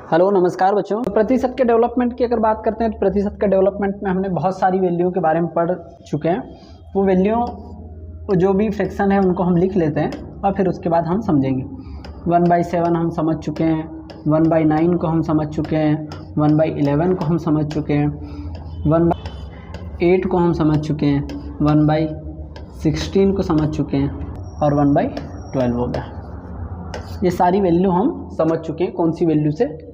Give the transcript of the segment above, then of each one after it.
Hello नमस्कार बच्चों। प्रतिशत के डेवलपमेंट की अगर बात करते हैं तो प्रतिशत के डेवलपमेंट में हमने बहुत सारी वैल्यू के बारे में पढ़ चुके हैं। वो वैल्यू जो भी फ्रैक्शन है उनको हम लिख लेते हैं और फिर उसके बाद हम समझेंगे। 1/7 हम समझ चुके हैं, 1/9 को हम समझ चुके हैं, 1/11 को हम समझ चुके हैं, 1/8 को हम समझ चुके हैं, 1/16 को समझ चुके हैं और 1/12 हो गया। ये सारी वैल्यू हम समझ चुके हैं। कौन सी वैल्यू से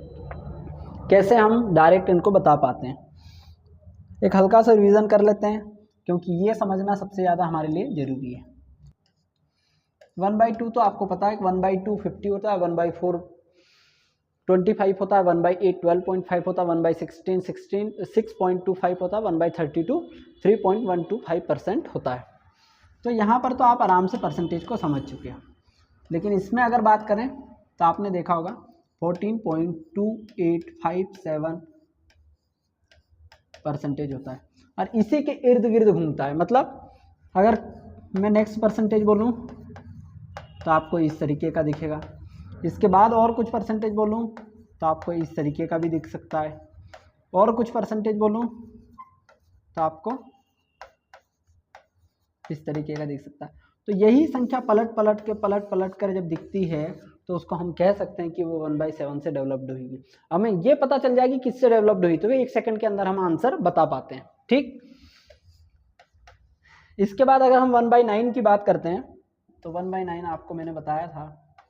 कैसे हम डायरेक्ट इनको बता पाते हैं। एक हल्का सा रिवीजन कर लेते हैं क्योंकि ये समझना सबसे ज़्यादा हमारे लिए ज़रूरी है। 1/2 तो आपको पता है, 1/2 50 होता है, 1/4 25 होता है, 1/8 12.5 होता है, 1/16 6.25 होता है, 1/32 3.125% होता है। तो यहाँ पर तो आप आराम से परसेंटेज को समझ चुके हो। लेकिन इसमें अगर बात करें तो आपने देखा होगा 14.2857% होता है और इसी के इर्द गिर्द घूमता है। मतलब अगर मैं नेक्स्ट परसेंटेज बोलूँ तो आपको इस तरीके का दिखेगा, इसके बाद और कुछ परसेंटेज बोलूँ तो आपको इस तरीके का भी दिख सकता है, और कुछ परसेंटेज बोलूँ तो आपको इस तरीके का दिख सकता है। तो यही संख्या पलट पलट कर जब दिखती है तो उसको हम कह सकते हैं कि वो 1/7 से डेवलप्ड हुई। हमें ये पता चल जाएगी किससे डेवलप्ड हुई तो एक सेकंड के अंदर हम आंसर बता पाते हैं। ठीक, इसके बाद अगर हम 1/9 की बात करते हैं तो 1/9 आपको मैंने बताया था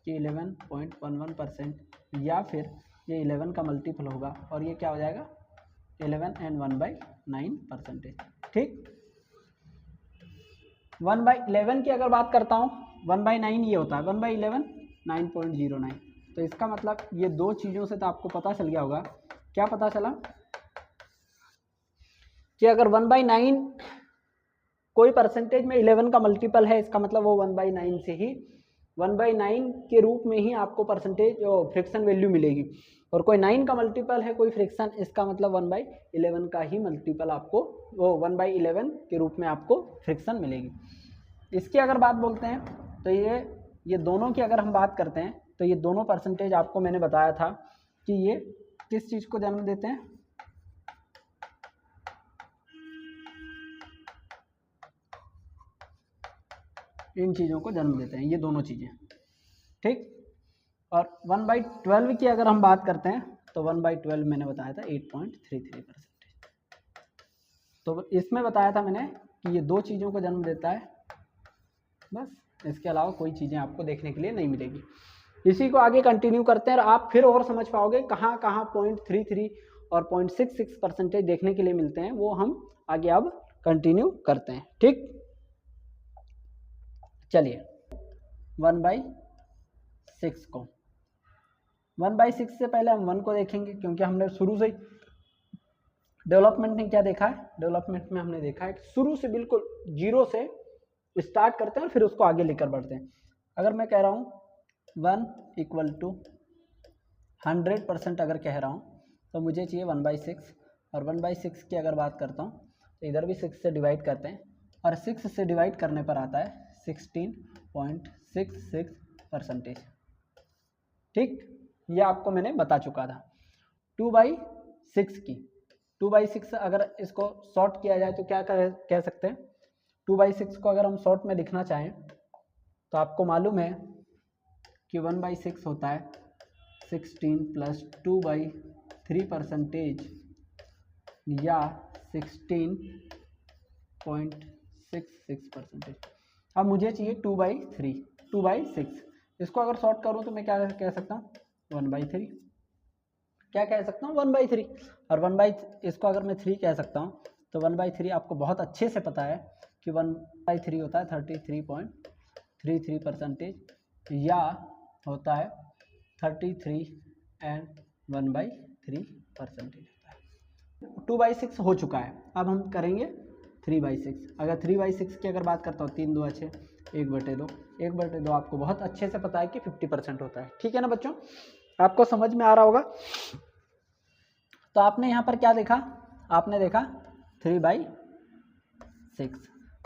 कि 11.11% या फिर ये 11 का मल्टीपल होगा और ये क्या हो जाएगा 11 एंड 1/9%। ठीक, 1/11 की अगर बात करता हूँ 1/9 ये होता है, 1/11 9.09। तो इसका मतलब ये दो चीज़ों से तो आपको पता चल गया होगा। क्या पता चला कि अगर 1/9 कोई परसेंटेज में 11 का मल्टीपल है, इसका मतलब वो 1/9 से ही 1/9 के रूप में ही आपको परसेंटेज फ्रैक्शन वैल्यू मिलेगी। और कोई 9 का मल्टीपल है कोई फ्रैक्शन, इसका मतलब 1/11 का ही मल्टीपल आपको वो 1/11 के रूप में आपको फ्रैक्शन मिलेगी। इसकी अगर बात बोलते हैं तो ये दोनों की अगर हम बात करते हैं तो ये दोनों परसेंटेज आपको मैंने बताया था कि ये किस चीज़ को जन्म देते हैं, इन चीज़ों को जन्म देते हैं, ये दोनों चीज़ें। ठीक, और 1/12 की अगर हम बात करते हैं तो 1/12 मैंने बताया था 8.33%। तो इसमें बताया था मैंने कि ये दो चीज़ों को जन्म देता है, बस इसके अलावा कोई चीज़ें आपको देखने के लिए नहीं मिलेगी। इसी को आगे कंटिन्यू करते हैं और आप फिर और समझ पाओगे कहाँ कहाँ 0.33 और 0.66% देखने के लिए मिलते हैं, वो हम आगे अब कंटिन्यू करते हैं। ठीक, चलिए 1/6 को 1/6 से पहले हम 1 को देखेंगे क्योंकि हमने शुरू से डेवलपमेंट में क्या देखा है, डेवलपमेंट में हमने देखा है कि शुरू से बिल्कुल जीरो से स्टार्ट करते हैं और फिर उसको आगे लेकर बढ़ते हैं। अगर मैं कह रहा हूँ 1 = 100% अगर कह रहा हूँ तो मुझे चाहिए 1/6, और 1/6 की अगर बात करता हूँ तो इधर भी 6 से डिवाइड करते हैं और 6 से डिवाइड करने पर आता है 16.66%। ठीक, ये आपको मैंने बता चुका था। 2/6 की 2/6 अगर इसको शॉर्ट किया जाए तो क्या कह सकते हैं, 2/6 को अगर हम शॉर्ट में लिखना चाहें तो आपको मालूम है कि 1/6 होता है 16 + 2/3% या 16.66%। अब मुझे चाहिए 2/6। इसको अगर शॉर्ट करूँ तो मैं क्या कह सकता हूँ 1/3। क्या कह सकता हूँ 1/3, और इसको अगर मैं 3 कह सकता हूँ तो 1/3 आपको बहुत अच्छे से पता है कि 1/3 होता है 33.33% या होता है 33 एंड 1/3% होता है। 2/6 हो चुका है, अब हम करेंगे 3/6। अगर 3/6 की अगर बात करता हूँ 3 × 2 = 6, 1/2 1/2 आपको बहुत अच्छे से पता है कि 50% होता है। ठीक है ना बच्चों, आपको समझ में आ रहा होगा। तो आपने यहाँ पर क्या देखा, आपने देखा 3/6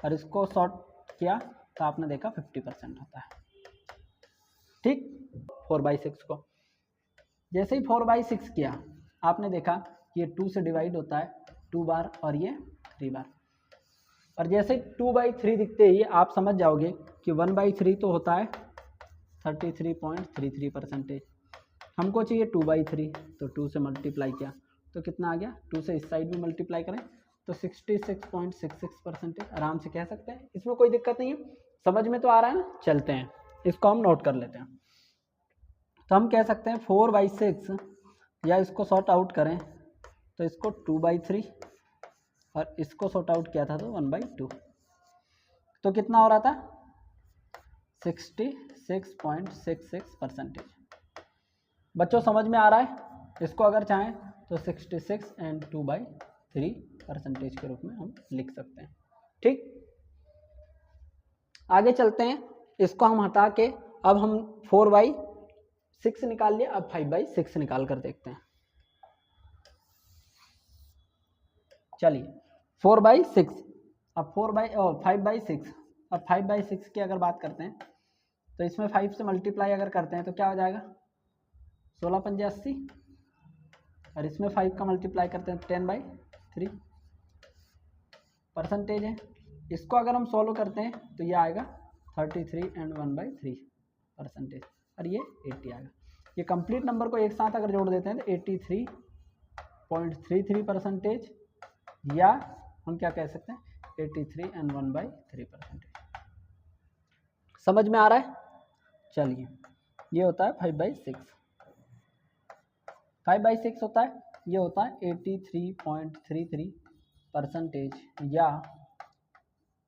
और इसको शॉर्ट किया तो आपने देखा 50% होता है। ठीक, 4/6 को जैसे ही 4/6 किया आपने देखा ये 2 से डिवाइड होता है 2 बार और ये 3 बार, और जैसे 2/3 दिखते ही आप समझ जाओगे कि 1/3 तो होता है 33.33%। हमको चाहिए 2/3, तो 2 से मल्टीप्लाई किया तो कितना आ गया, 2 से इस साइड में मल्टीप्लाई करें तो 66.66%। आराम से कह सकते हैं, इसमें कोई दिक्कत नहीं है, समझ में तो आ रहा है ना। चलते हैं इसको हम नोट कर लेते हैं। तो हम कह सकते हैं 4/6, या इसको सॉर्ट आउट करें तो इसको 2/3 और इसको सॉर्ट आउट किया था तो 1/2, तो कितना हो रहा था 66.66%। बच्चों समझ में आ रहा है? इसको अगर चाहें तो 66 एंड 2/3% के रूप में हम लिख सकते हैं। ठीक, आगे चलते हैं। इसको हम हटा के अब हम 4/6 निकाल लिया, अब 5/6 निकाल कर देखते हैं। चलिए 4/6, अब 5/6, अब 5/6 की अगर बात करते हैं तो इसमें 5 से मल्टीप्लाई अगर करते हैं तो क्या हो जाएगा 16 पंजे 80, और इसमें 5 का मल्टीप्लाई करते हैं 10/3 परसेंटेज है। इसको अगर हम सॉल्व करते हैं तो ये आएगा 33 एंड 1/3%, और ये 80 आएगा। ये कंप्लीट नंबर को एक साथ अगर जोड़ देते हैं तो 83.33%, या हम क्या कह सकते हैं 83 एंड 1/3%। समझ में आ रहा है? चलिए ये होता है 5/6, 5/6 होता है, ये होता है 83.33%, या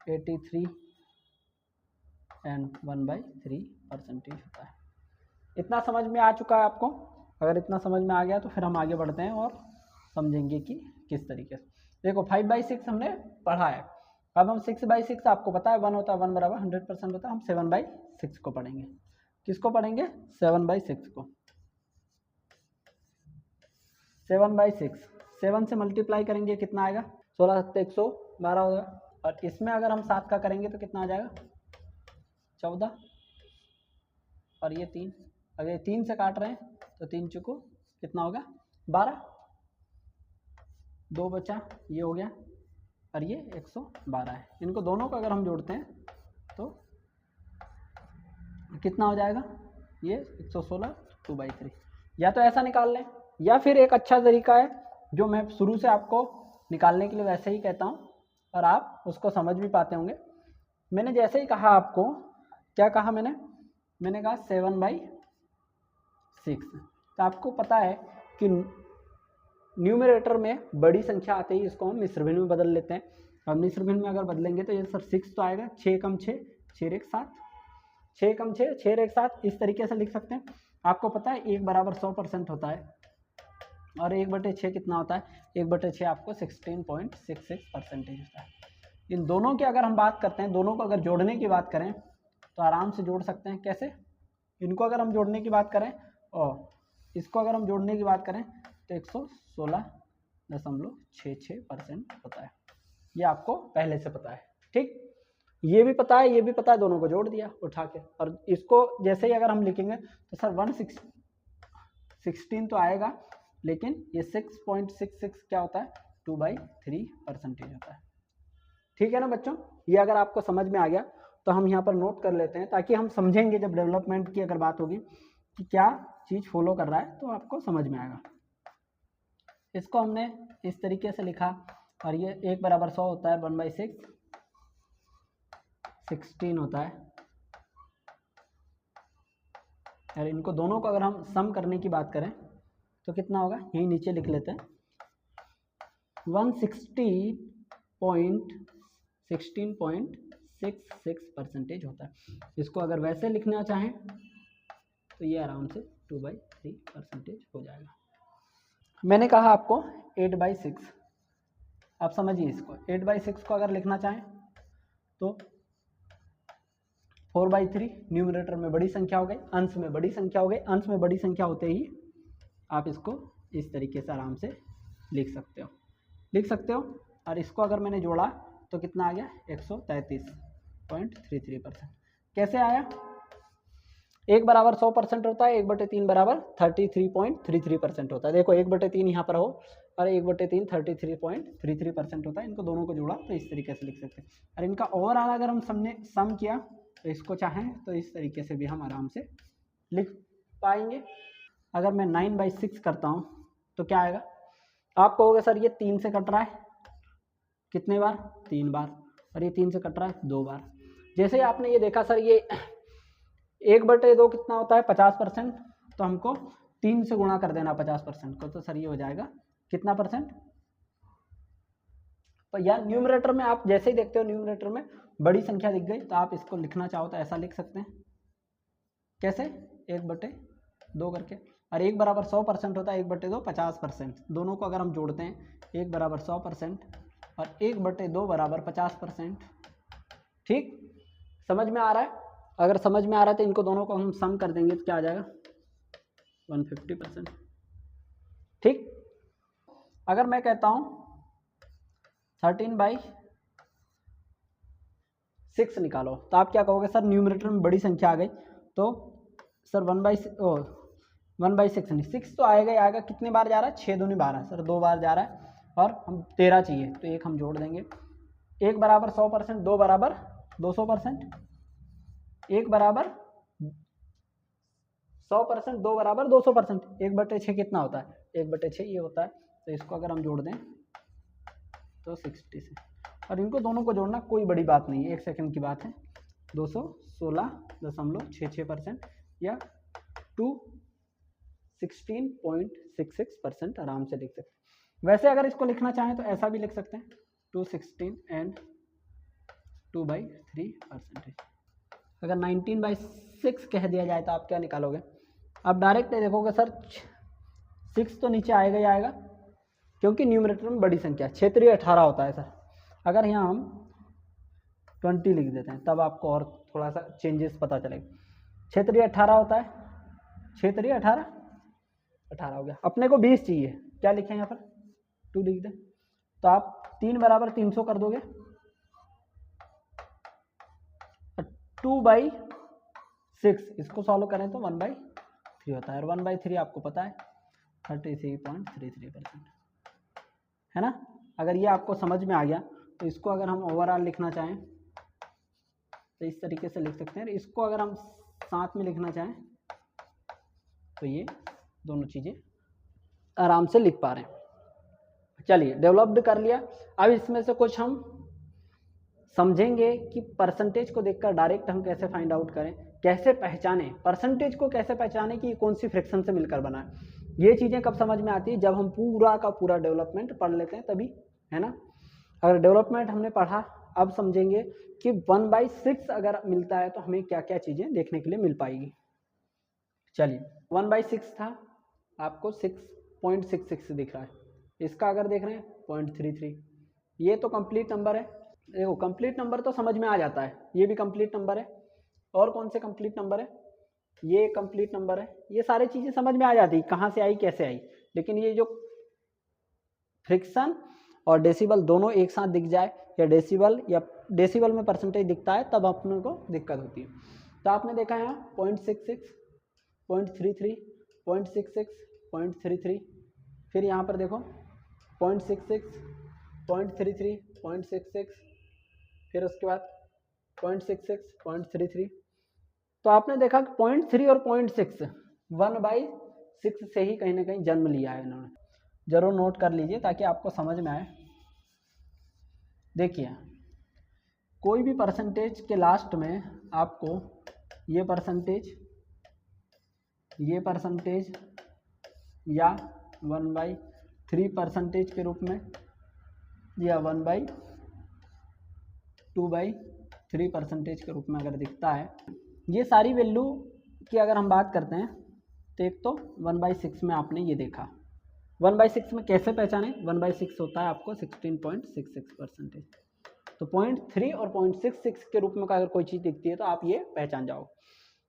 83 एंड 1/3% होता है। इतना समझ में आ चुका है आपको? अगर इतना समझ में आ गया तो फिर हम आगे बढ़ते हैं और समझेंगे कि किस तरीके से। देखो 5/6 हमने पढ़ा है, अब हम 6/6, आपको पता है 1 होता है 1 बराबर 100% होता है, हम 7/6 को पढ़ेंगे। किसको पढ़ेंगे 7/6 को। 7/6, 7 से मल्टीप्लाई करेंगे कितना आएगा 16 7 112 होगा, और इसमें अगर हम 7 का करेंगे तो कितना आ जाएगा 14, और ये 3, अगर ये 3 से काट रहे हैं तो 3 चुको कितना होगा 12, 2 बचा, ये हो गया, और ये 112 है। इनको दोनों को अगर हम जोड़ते हैं तो कितना हो जाएगा ये 116 2/3। या तो ऐसा निकाल लें, या फिर एक अच्छा तरीका है जो मैं शुरू से आपको निकालने के लिए वैसे ही कहता हूँ और आप उसको समझ भी पाते होंगे। मैंने जैसे ही कहा आपको, क्या कहा मैंने कहा 7/6, तो आपको पता है कि न्यूमरेटर में बड़ी संख्या आते ही इसको हम मिश्र भिन्न में बदल लेते हैं। और मिश्र भिन्न में अगर बदलेंगे तो ये सर 6 तो आएगा, 6 कम 6 6 एक 7, 6 कम 6 6 एक 7, इस तरीके से लिख सकते हैं। आपको पता है 1 बराबर 100% होता है, और 1/6 कितना होता है 1/6 आपको 16.66% होता है। इन दोनों की अगर हम बात करते हैं, दोनों को अगर जोड़ने की बात करें तो आराम से जोड़ सकते हैं। कैसे? इनको अगर हम जोड़ने की बात करें और इसको अगर हम जोड़ने की बात करें तो 116.66% होता है। ये आपको पहले से पता है। ठीक, ये भी पता है, ये भी पता है, दोनों को जोड़ दिया उठा के। और इसको जैसे ही अगर हम लिखेंगे तो सर 116 तो आएगा, लेकिन ये 6.66 क्या होता है 2/3% होता है। ठीक है ना बच्चों? ये अगर आपको समझ में आ गया तो हम यहाँ पर नोट कर लेते हैं, ताकि हम समझेंगे जब डेवलपमेंट की अगर बात होगी कि क्या चीज़ फॉलो कर रहा है तो आपको समझ में आएगा। इसको हमने इस तरीके से लिखा, और ये 1 बराबर 100 होता है 1/6, 16 होता है, और इनको दोनों को अगर हम सम करने की बात करें तो कितना होगा, यही नीचे लिख लेते हैं 116.66% होता है। इसको अगर वैसे लिखना चाहें तो ये आराम से 2/3% हो जाएगा। मैंने कहा आपको 8/6, आप समझिए इसको 8/6 को अगर लिखना चाहें तो 4/3 न्यूमरेटर में बड़ी संख्या हो गई, अंश में बड़ी संख्या हो गई, अंश में बड़ी संख्या होते ही आप इसको इस तरीके से आराम से लिख सकते हो। और इसको अगर मैंने जोड़ा तो कितना आ गया 133.33%। कैसे आया? 1 बराबर 100% होता है, 1/3 बराबर 33.33% होता है। देखो 1/3 यहाँ पर हो और 1/3 33.33% होता है। इनको दोनों को जोड़ा तो इस तरीके से लिख सकते हैं। और इनका ओवरऑल अगर हम सम किया तो इसको चाहें तो इस तरीके से भी हम आराम से लिख पाएंगे। अगर मैं 9/6 करता हूँ तो क्या आएगा? आप कहोगे सर ये 3 से कट रहा है, कितने बार? 3 बार। और ये 3 से कट रहा है 2 बार। जैसे ही आपने ये देखा सर ये 1/2 कितना होता है? 50%। तो हमको 3 से गुणा कर देना 50% को, तो सर ये हो जाएगा कितना परसेंट? तो यार न्यूमरेटर में आप जैसे ही देखते हो न्यूमरेटर में बड़ी संख्या दिख गई तो आप इसको लिखना चाहो तो ऐसा लिख सकते हैं। कैसे? 1/2 करके। और 1 बराबर 100% होता है, 1/2 50%। दोनों को अगर हम जोड़ते हैं 1 बराबर 100% और 1/2 बराबर 50%। ठीक, समझ में आ रहा है? अगर समझ में आ रहा है तो इनको दोनों को हम सम कर देंगे तो क्या आ जाएगा? 150%। ठीक, अगर मैं कहता हूँ 13/6 निकालो तो आप क्या कहोगे? सर न्यूमरेटर में बड़ी संख्या आ गई तो सर 1/6 नहीं, 6 तो आएगा ही आएगा। कितने बार जा रहा है? 6 दूनी 12 सर, 2 बार जा रहा है और हम 13 चाहिए तो एक हम जोड़ देंगे। 1 बराबर 100%, 2 बराबर 200%। 1 बराबर 100%, 2 बराबर 200%। 1/6 कितना होता है? 1/6 ये होता है। तो इसको अगर हम जोड़ दें तो 60 से, और इनको दोनों को जोड़ना कोई बड़ी बात नहीं है, 1 सेकंड की बात है। 216.66% या 216.66% आराम से लिख सकते हैं। वैसे अगर इसको लिखना चाहें तो ऐसा भी लिख सकते हैं 216 एंड 2/3%। अगर 19/6 कह दिया जाए तो आप क्या निकालोगे? आप डायरेक्ट देखोगे सर 6 तो नीचे आएगा ही आएगा क्योंकि न्यूमरेटर में बड़ी संख्या, क्षेत्रीय 18 होता है सर। अगर यहाँ हम 20 लिख देते हैं तब आपको और थोड़ा सा चेंजेस पता चलेगा। क्षेत्रीय 18 होता है, क्षेत्रीय 18 हो गया। अपने को 20 चाहिए, क्या लिखें यहाँ पर? 2 लिख दें तो आप 3 बराबर 300 कर दोगे। 2/6 इसको सॉल्व करें तो 1/3 होता है और 1/3 आपको पता है 33.33% है ना। अगर ये आपको समझ में आ गया तो इसको अगर हम ओवरऑल लिखना चाहें तो इस तरीके से लिख सकते हैं। इसको अगर हम साथ में लिखना चाहें तो ये दोनों चीज़ें आराम से लिख पा रहे हैं। चलिए डेवलप्ड कर लिया। अब इसमें से कुछ हम समझेंगे कि परसेंटेज को देखकर डायरेक्ट हम कैसे फाइंड आउट करें, कैसे पहचाने परसेंटेज को, कैसे पहचाने कि कौन सी फ्रैक्शन से मिलकर बना है। ये चीज़ें कब समझ में आती है? जब हम पूरा का पूरा डेवलपमेंट पढ़ लेते हैं तभी, है ना। अगर डेवलपमेंट हमने पढ़ा, अब समझेंगे कि 1/6 अगर मिलता है तो हमें क्या क्या चीज़ें देखने के लिए मिल पाएगी। चलिए 1/6 था, आपको 6.66 दिख रहा है। इसका अगर देख रहे हैं 0.33, ये तो कंप्लीट नंबर है। देखो कंप्लीट नंबर तो समझ में आ जाता है, ये भी कंप्लीट नंबर है। और कौन से कंप्लीट नंबर है? ये कंप्लीट नंबर है। ये सारी चीज़ें समझ में आ जाती, कहाँ से आई कैसे आई। लेकिन ये जो फ्रिक्शन और डेसिबल दोनों एक साथ दिख जाए, या डेसिबल में परसेंटेज दिखता है तब अपने को दिक्कत होती है। तो आपने देखा यहाँ 0.66, 0.33, 0.66, 0.33, फिर यहाँ पर देखो 0.66, 0.33, 0.66, फिर उसके बाद 0.66, 0.33। तो आपने देखा कि 0.3 और 0.6 1/6 से ही कहीं ना कहीं जन्म लिया है इन्होंने। जरूर नोट कर लीजिए ताकि आपको समझ में आए। देखिए कोई भी परसेंटेज के लास्ट में आपको ये परसेंटेज या 1/3% के रूप में या 1/2/3% के रूप में अगर दिखता है, ये सारी वैल्यू की अगर हम बात करते हैं तो एक तो 1/6 में आपने ये देखा। 1/6 में कैसे पहचाने? 1/6 होता है आपको 16.66%। तो 0.3 और 0.66 के रूप में अगर कोई चीज़ दिखती है तो आप ये पहचान जाओ।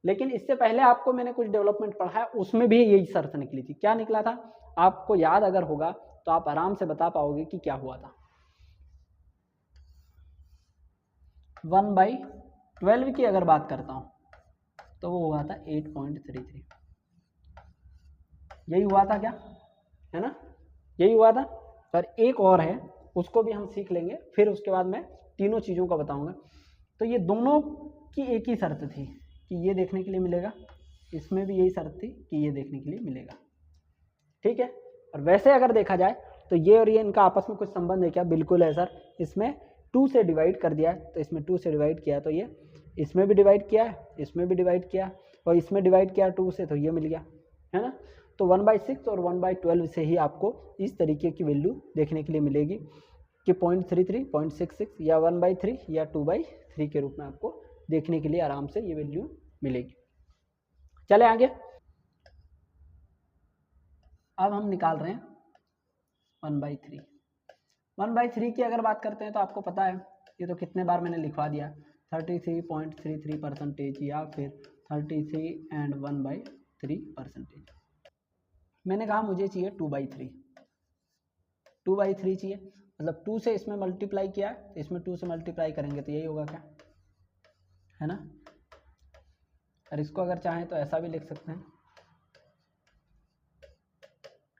लेकिन इससे पहले आपको मैंने कुछ डेवलपमेंट पढ़ा है, उसमें भी यही शर्त निकली थी। क्या निकला था? आपको याद अगर होगा तो आप आराम से बता पाओगे कि क्या हुआ था। 1/12 की अगर बात करता हूँ तो वो हुआ था 8.33। यही हुआ था क्या, है ना, यही हुआ था। और एक और है, उसको भी हम सीख लेंगे, फिर उसके बाद मैं तीनों चीज़ों का बताऊंगा। तो ये दोनों की एक ही शर्त थी कि ये देखने के लिए मिलेगा, इसमें भी यही शर्त थी कि ये देखने के लिए मिलेगा, ठीक है। और वैसे अगर देखा जाए तो ये और ये इनका आपस में कुछ संबंध है क्या, बिल्कुल है सर। इसमें 2 से डिवाइड कर दिया है, तो इसमें 2 से डिवाइड किया, तो ये इसमें भी डिवाइड किया है, इसमें भी डिवाइड किया, और इसमें डिवाइड किया 2 से, तो ये मिल गया, है ना। तो 1/6 और 1/12 से ही आपको इस तरीके की वैल्यू देखने के लिए मिलेगी कि 0.33, 0.66 या 1/3 या 2/3 के रूप में आपको देखने के लिए आराम से ये वैल्यू मिलेगी। चले आगे। अब हम निकाल रहे हैं 1/3। 1/3 की अगर बात करते हैं तो आपको पता है, ये तो कितने बार मैंने लिखवा दिया, 33.33% या फिर 33 एंड 1/3%। मैंने कहा मुझे चाहिए 2/3, 2/3 चाहिए, मतलब 2 से इसमें मल्टीप्लाई किया है, इसमें 2 से मल्टीप्लाई करेंगे तो यही होगा क्या, है ना। और इसको अगर चाहें तो ऐसा भी लिख सकते हैं,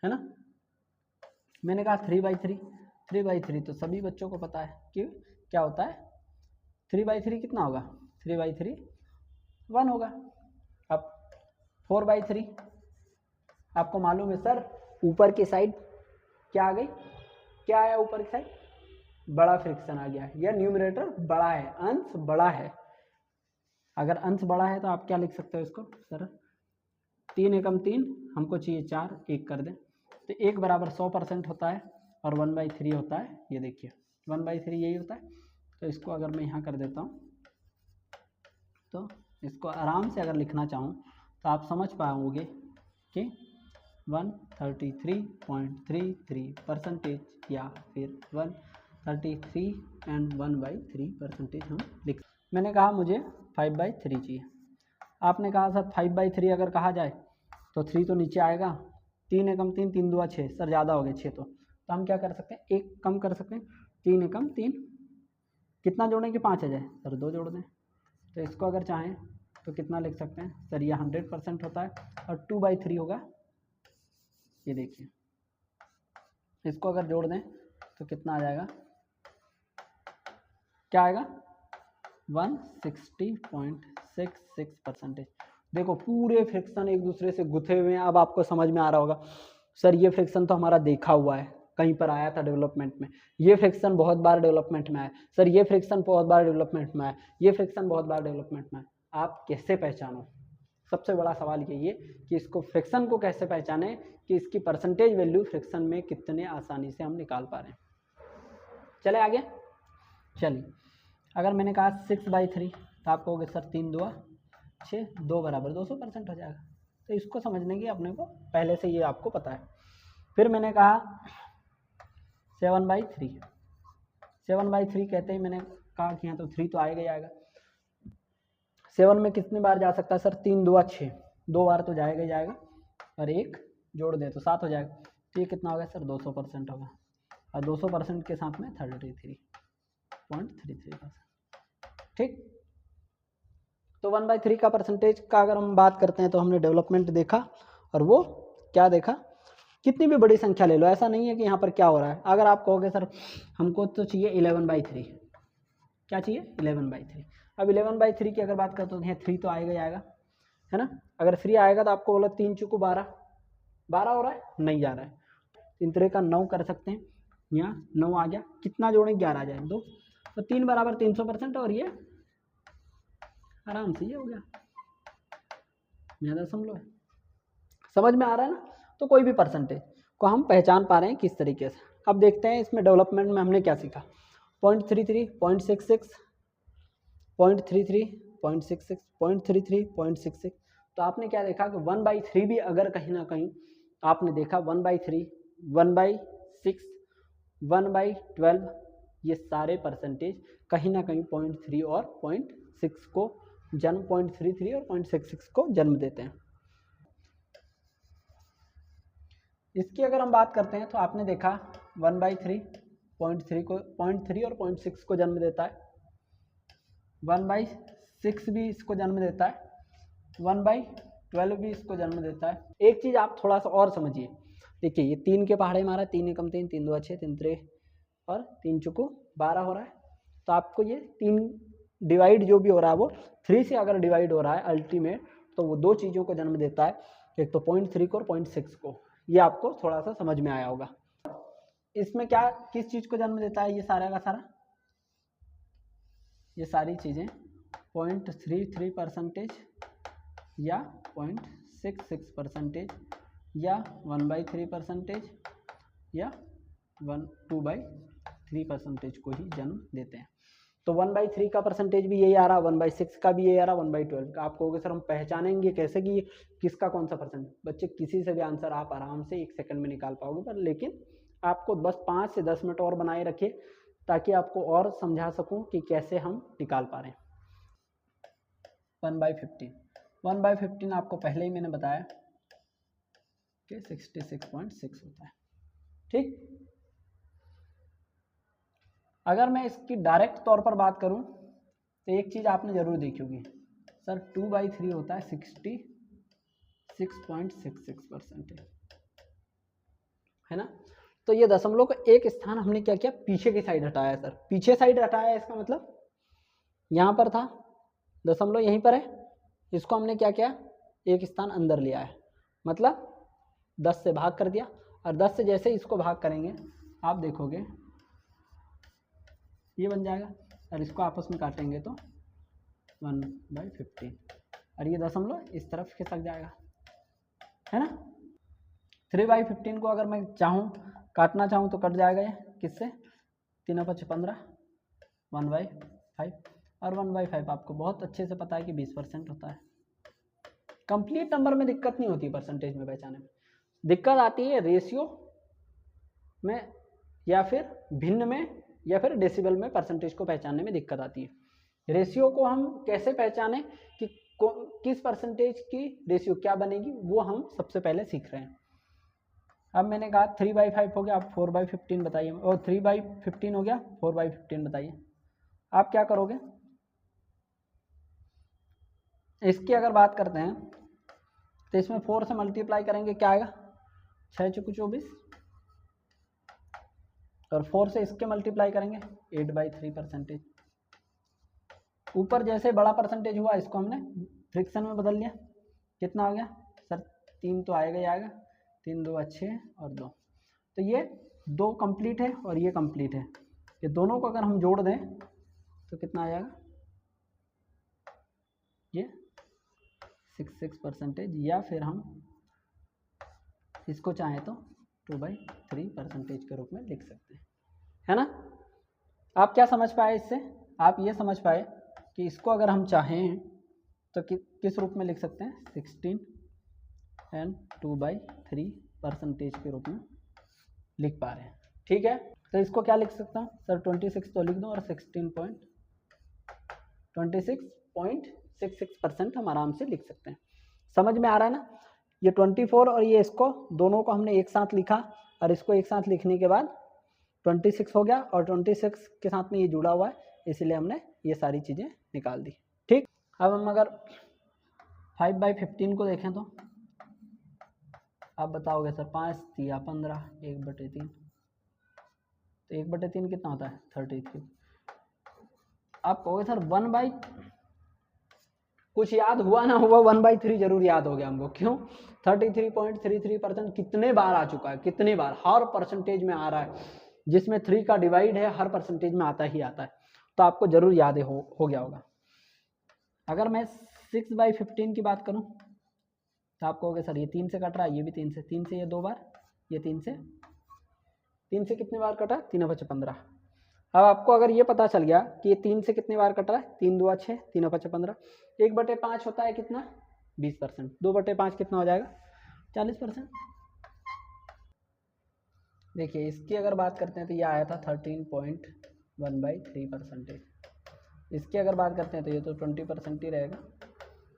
है ना। मैंने कहा 3/3, 3/3 तो सभी बच्चों को पता है कि क्या होता है, 3/3 कितना होगा, 3/3 1 होगा। अब 4/3 आपको मालूम है सर, ऊपर की साइड क्या आ गई, क्या आया ऊपर की साइड, बड़ा फ्रिक्शन आ गया, या न्यूमरेटर बड़ा है, अंश बड़ा है। अगर अंश बड़ा है तो आप क्या लिख सकते हो इसको सर, 3 एकम 3, हमको चाहिए 4, 1 कर दें, तो 1 बराबर 100% होता है, और 1/3 होता है, ये देखिए 1/3 यही होता है। तो इसको अगर मैं यहाँ कर देता हूँ, तो इसको आराम से अगर लिखना चाहूँ तो आप समझ पाओगे कि 133.33% या फिर 133 एंड 1/3% हम लिख। मैंने कहा मुझे 5/3 चाहिए, आपने कहा सर 5/3 अगर कहा जाए तो 3 तो नीचे आएगा, 3 एकम 3, 3 दूआ 6, सर ज़्यादा हो गया 6, तो हम क्या कर सकते हैं, एक कम कर सकते हैं, 3 एकम 3, कितना जोड़ें कि 5 आ जाए, सर 2 जोड़ दें। तो इसको अगर चाहें तो कितना लिख सकते हैं सर, ये 100% होता है, और 2/3 होगा, ये देखिए। इसको अगर जोड़ दें तो कितना आ जाएगा, क्या आएगा, 160.66%। देखो पूरे फ्रिक्शन एक दूसरे से गुथे हुए हैं। अब आपको समझ में आ रहा होगा सर ये फ्रिक्शन तो हमारा देखा हुआ है, कहीं पर आया था डेवलपमेंट में, ये फ्रिक्शन बहुत बार डेवलपमेंट में आया, सर ये फ्रिक्शन बहुत बार डेवलपमेंट में आया, ये फ्रिक्शन बहुत बार डेवलपमेंट में आया। आप कैसे पहचानो, सबसे बड़ा सवाल यही है कि इसको फ्रिक्शन को कैसे पहचाने, कि इसकी परसेंटेज वैल्यू फ्रिक्शन में कितने आसानी से हम निकाल पा रहे हैं। चले आगे। चलिए अगर मैंने कहा 6/3 तो आप कहोगे सर 3 दूआ 6, 2 बराबर 200% हो जाएगा। तो इसको समझने की अपने को पहले से ये आपको पता है। फिर मैंने कहा 7/3, 7/3 कहते ही मैंने कहा कि यहाँ तो 3 तो आएगा ही आएगा। 7 में कितनी बार जा सकता है सर, 3 दूआ 6, 2 बार तो जाएगा ही जाएगा, और 1 जोड़ दे तो 7 हो जाएगा। तो ये कितना होगा सर, 200% होगा, और 200% के साथ में 33.33%। ठीक, तो 1/3 का परसेंटेज का अगर हम बात करते हैं तो हमने डेवलपमेंट देखा, और वो क्या देखा, कितनी भी बड़ी संख्या ले लो, ऐसा नहीं है कि यहाँ पर क्या हो रहा है। अगर आप कहोगे सर हमको तो चाहिए 11/3, क्या चाहिए 11/3, अब 11/3 की अगर बात करते तो यहाँ 3 तो आएगा ही आएगा, है ना। अगर 3 आएगा तो आपको बोला 3 चुकू 12, 12 हो रहा है, नहीं जा रहा है, इन तरह का 9 कर सकते हैं, यहाँ 9 आ गया, कितना जोड़ें 11 आ जाए 2, तो 3 बराबर 300%, और ये आराम से ये हो गया, ज़्यादा समझ लो, समझ में आ रहा है ना। तो कोई भी परसेंटेज को हम पहचान पा रहे हैं किस तरीके से। अब देखते हैं इसमें डेवलपमेंट में हमने क्या सीखा, 0.33, 0.66, 0.33, 0.66, 0.33, 0.66। तो आपने क्या देखा कि 1/3 भी अगर कहीं ना कहीं आपने देखा 1/3, 1/6, 1/12, ये सारे परसेंटेज कहीं ना कहीं 0.3 और 0.6 को जन्म 0.33 और 0.66 को जन्म देते हैं। इसकी अगर हम बात करते हैं तो आपने देखा 1/3 0.3 को 0.3 और 0.6 को जन्म देता है, 1/6 भी इसको जन्म देता है, 1/12 भी इसको जन्म देता है। एक चीज़ आप थोड़ा सा और समझिए, देखिए ये 3 के पहाड़े मारा, 3 एकम 3, 3 2 6, 3 3 और 3 चुको 12 हो रहा है। तो आपको ये 3 डिवाइड जो भी हो रहा है वो 3 से अगर डिवाइड हो रहा है अल्टीमेट, तो वो 2 चीज़ों को जन्म देता है, एक तो 0.3 को और 0.6 को। ये आपको थोड़ा सा समझ में आया होगा। इसमें क्या किस चीज़ को जन्म देता है ये सारा का सारा, ये सारी चीज़ें 0.33% या 0.66% या 1/3% या 2/3% को ही जन्म देते हैं। तो 1/3 का परसेंटेज भी यही आ रहा, 1/6 का भी यही आ रहा, 1/12 का। आप कहोगे सर हम पहचानेंगे कैसे कि किसका कौन सा परसेंट? बच्चे किसी से भी आंसर आप आराम से 1 सेकंड में निकाल पाओगे, पर लेकिन आपको बस 5 से 10 मिनट और बनाए रखिए ताकि आपको और समझा सकूं कि कैसे हम निकाल पा रहे हैं। 1/15 आपको पहले ही मैंने बताया कि 66.6 होता है। ठीक, अगर मैं इसकी डायरेक्ट तौर पर बात करूं तो एक चीज़ आपने जरूर देखी होगी, सर 2/3 होता है 66.66%, है ना। तो ये दशमलव को एक स्थान हमने क्या किया, पीछे की साइड हटाया। सर पीछे साइड हटाया, इसका मतलब यहाँ पर था दशमलव, यहीं पर है, इसको हमने क्या किया, एक स्थान अंदर लिया है, मतलब 10 से भाग कर दिया। और 10 से जैसे इसको भाग करेंगे आप देखोगे ये बन जाएगा, और इसको आपस में काटेंगे तो 1/15, और ये दशमलव इस तरफ खिसक जाएगा, है ना। 3/15 को अगर मैं चाहूँ काटना चाहूँ तो कट जाएगा, ये किससे, 3 5 15, 1/5, और 1/5 आपको बहुत अच्छे से पता है कि 20% होता है। कंप्लीट नंबर में दिक्कत नहीं होती, परसेंटेज में पहचाने में दिक्कत आती है रेशियो में या फिर भिन्न में या फिर डेसिबल में परसेंटेज को पहचानने में दिक्कत आती है। रेशियो को हम कैसे पहचाने कि किस परसेंटेज की रेशियो क्या बनेगी, वो हम सबसे पहले सीख रहे हैं। अब मैंने कहा 3/5 हो गया, आप 4/15 बताइए, और 3/15 हो गया, 4/15 बताइए। आप क्या करोगे, इसकी अगर बात करते हैं तो इसमें 4 से मल्टीप्लाई करेंगे, क्या आएगा, 6 चौको 24, और 4 से इसके मल्टीप्लाई करेंगे 8/3%। ऊपर जैसे बड़ा परसेंटेज हुआ इसको हमने फ्रिक्शन में बदल लिया, कितना आ गया सर, 3 तो आएगा ही आएगा, 3 2 6 और 2, तो ये 2 कंप्लीट है और ये कंप्लीट है, ये दोनों को अगर हम जोड़ दें तो कितना आ जाएगा, ये 66%, या फिर हम इसको चाहें तो 2/3% के रूप में लिख सकते हैं, है ना। आप क्या समझ पाए इससे, आप ये समझ पाए कि इसको अगर हम चाहें तो किस रूप में लिख सकते हैं, 16 and 2/3% के रूप में लिख पा रहे हैं। ठीक है, तो इसको क्या लिख सकता हूँ सर, 26 तो लिख दूँ और 26.66% हम आराम से लिख सकते हैं। समझ में आ रहा है ना। ये 24 और ये इसको दोनों को हमने एक साथ लिखा, और इसको एक साथ लिखने के बाद 26 हो गया, और 26 के साथ में ये जुड़ा हुआ है, इसलिए हमने ये सारी चीज़ें निकाल दी। ठीक, अब हम अगर 5/15 को देखें तो आप बताओगे सर 5 3 15, 1/3, तो 1/3 कितना होता है, 33। आप कहोगे सर 1/, कुछ याद हुआ ना हुआ 1/3 जरूर याद हो गया हमको, क्यों, 33.33% कितने बार आ चुका है, कितने बार, हर परसेंटेज में आ रहा है, जिसमें 3 का डिवाइड है हर परसेंटेज में आता ही आता है, तो आपको जरूर याद हो गया होगा। अगर मैं 6/15 की बात करूं तो आप कहोगे सर ये 3 से कट रहा है, ये भी 3 से, 3 से ये 2 बार, ये 3 से कितने बार कटा, 3 5 15। अब आपको अगर ये पता चल गया कि ये 3 से कितने बार कट रहा है, 3 2 6, 3 5 15, 1/5 होता है कितना, 20%, 2/5 कितना हो जाएगा, 40%। देखिए इसकी अगर बात करते हैं तो ये आया था 13.1/3%, इसकी अगर बात करते हैं तो ये तो 20% ही रहेगा,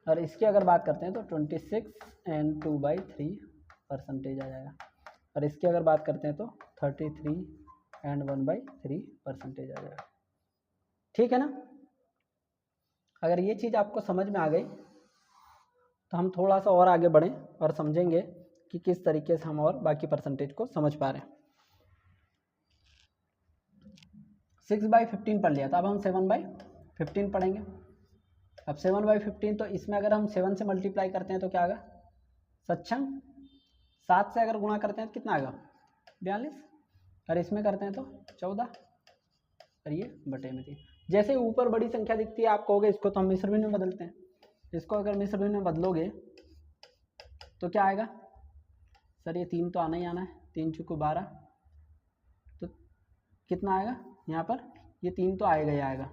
और इसकी अगर बात करते हैं तो 26 and 2/3% आ जाएगा, और इसकी अगर बात करते हैं तो 33 and 1/3% आ जाएगा। ठीक है ना। अगर ये चीज़ आपको समझ में आ गई तो हम थोड़ा सा और आगे बढ़ें और समझेंगे कि किस तरीके से हम और बाकी परसेंटेज को समझ पा रहे हैं। 6/15 पढ़ लिया था, अब हम 7/15 पढ़ेंगे। अब 7/15 तो इसमें अगर हम 7 से मल्टीप्लाई करते हैं तो क्या आएगा, सक्षम। 7 से अगर गुणा करते हैं तो कितना आएगा, 42, और इसमें करते हैं तो 14, और ये बटे में 3। जैसे ऊपर बड़ी संख्या दिखती है आप कहोगे इसको तो हम मिश्र भिन्न में बदलते हैं। इसको अगर मिश्र भिन्न में बदलोगे तो क्या आएगा, सर ये 3 तो आना ही आना है, 3 चुको 12, तो कितना आएगा यहाँ पर, ये 3 तो आएगा ही आएगा,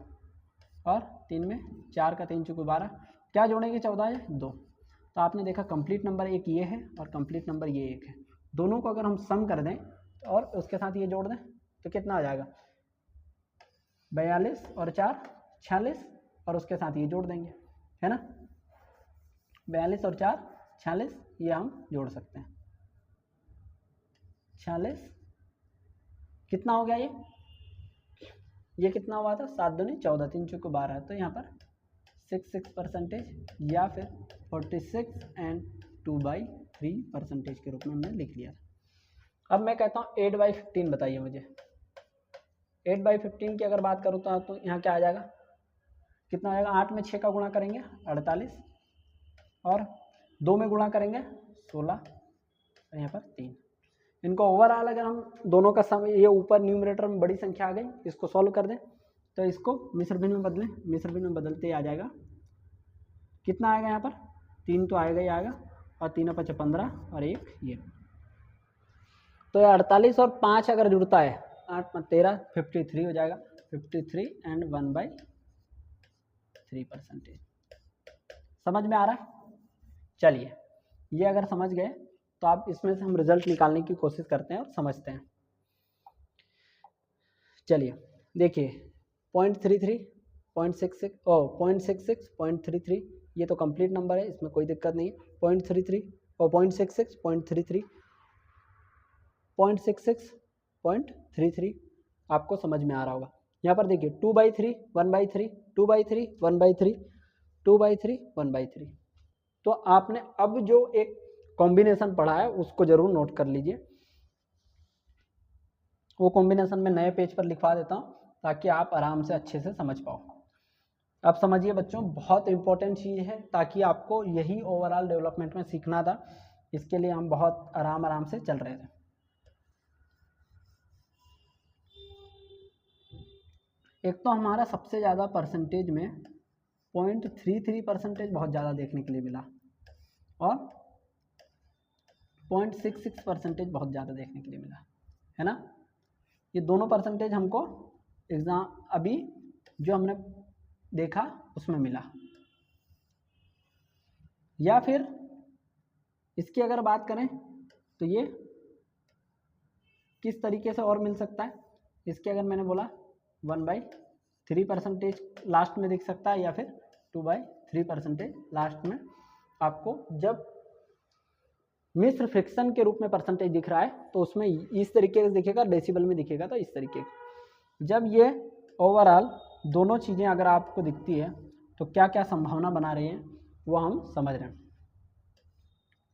और 3 में 4 का 3 चुको 12, क्या जोड़ेंगे 14 है 2। तो आपने देखा कंप्लीट नंबर एक ये है और कंप्लीट नंबर ये एक है, दोनों को अगर हम सम कर दें और उसके साथ ये जोड़ दें तो कितना आ जाएगा, 42 और 4 46, और उसके साथ ये जोड़ देंगे, है ना। 42 और 4 46, ये हम जोड़ सकते हैं। 46 कितना हो गया, ये कितना हुआ था, 7 दूनी 14, 3 चौको 12, तो यहाँ पर 66% या फिर 46 एंड 2/3% के रूप में हमने लिख लिया। अब मैं कहता हूँ 8/15 बताइए मुझे। 8/15 की अगर बात करूँ तो यहाँ क्या आ जाएगा, कितना आ जाएगा, 8 में 6 का गुणा करेंगे 48, और 2 में गुणा करेंगे 16, और यहाँ पर 3। इनको ओवरऑल अगर हम दोनों का सम, ये ऊपर न्यूमरेटर में बड़ी संख्या आ गई, इसको सॉल्व कर दें तो इसको मिश्र भिन्न में बदलें, मिश्र भिन्न में बदलते ही आ जाएगा, कितना आएगा यहाँ पर, 3 तो आएगा ही आएगा, और 3 5 15, और 1 ये, तो 48 और 5 अगर जुड़ता है 8 में 13, 53 हो जाएगा, 53 एंड 1/3%। समझ में आ रहा है। चलिए ये अगर समझ गए तो आप इसमें से हम रिजल्ट निकालने की कोशिश करते हैं और समझते हैं। चलिए देखिए 0.33, 0.66, 0.66, 0.33, ये तो कंप्लीट नंबर है, इसमें कोई दिक्कत नहीं है। 0.33 और 0.66, 0.33, 0.66, 0.33 आपको समझ में आ रहा होगा। यहाँ पर देखिए 2/3, 1/3, 2/3, 1/3, 2/3, 1/3। तो आपने अब जो एक कॉम्बिनेशन पढ़ा है उसको जरूर नोट कर लीजिए। वो कॉम्बिनेशन में नए पेज पर लिखवा देता हूँ ताकि आप आराम से अच्छे से समझ पाओ। अब समझिए बच्चों, बहुत इंपॉर्टेंट चीज़ है, ताकि आपको यही ओवरऑल डेवलपमेंट में सीखना था, इसके लिए हम बहुत आराम से चल रहे थे। एक तो हमारा सबसे ज़्यादा परसेंटेज में 0.33% बहुत ज़्यादा देखने के लिए मिला, और 0.66% बहुत ज़्यादा देखने के लिए मिला, है ना। ये दोनों परसेंटेज हमको एग्ज़ाम अभी जो हमने देखा उसमें मिला। या फिर इसकी अगर बात करें तो ये किस तरीके से और मिल सकता है, इसके अगर मैंने बोला 1/3% लास्ट में दिख सकता है, या फिर 2/3% लास्ट में आपको जब मिश्र फ्रिक्शन के रूप में परसेंटेज दिख रहा है तो उसमें इस तरीके से दिखेगा, डेसिबल में दिखेगा तो इस तरीके से। जब ये ओवरऑल दोनों चीज़ें अगर आपको दिखती है तो क्या क्या संभावना बना रही हैं वो हम समझ रहे हैं।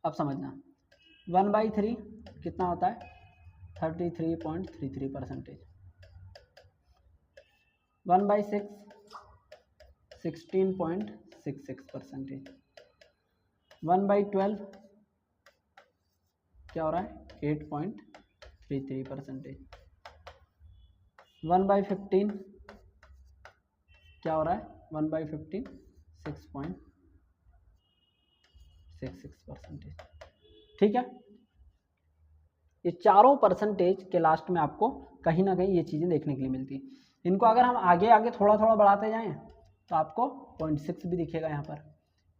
अब समझना 1/3 कितना होता है, 33.33%, 1/6 16.66%, 1/12 क्या हो रहा है 8.33%, 1/15 क्या हो रहा है 1/15 6.66%। ठीक है, ये चारों परसेंटेज के लास्ट में आपको कहीं ना कहीं ये चीज़ें देखने के लिए मिलती है। इनको अगर हम आगे आगे थोड़ा थोड़ा बढ़ाते जाएं तो आपको 0.6 भी दिखेगा, यहाँ पर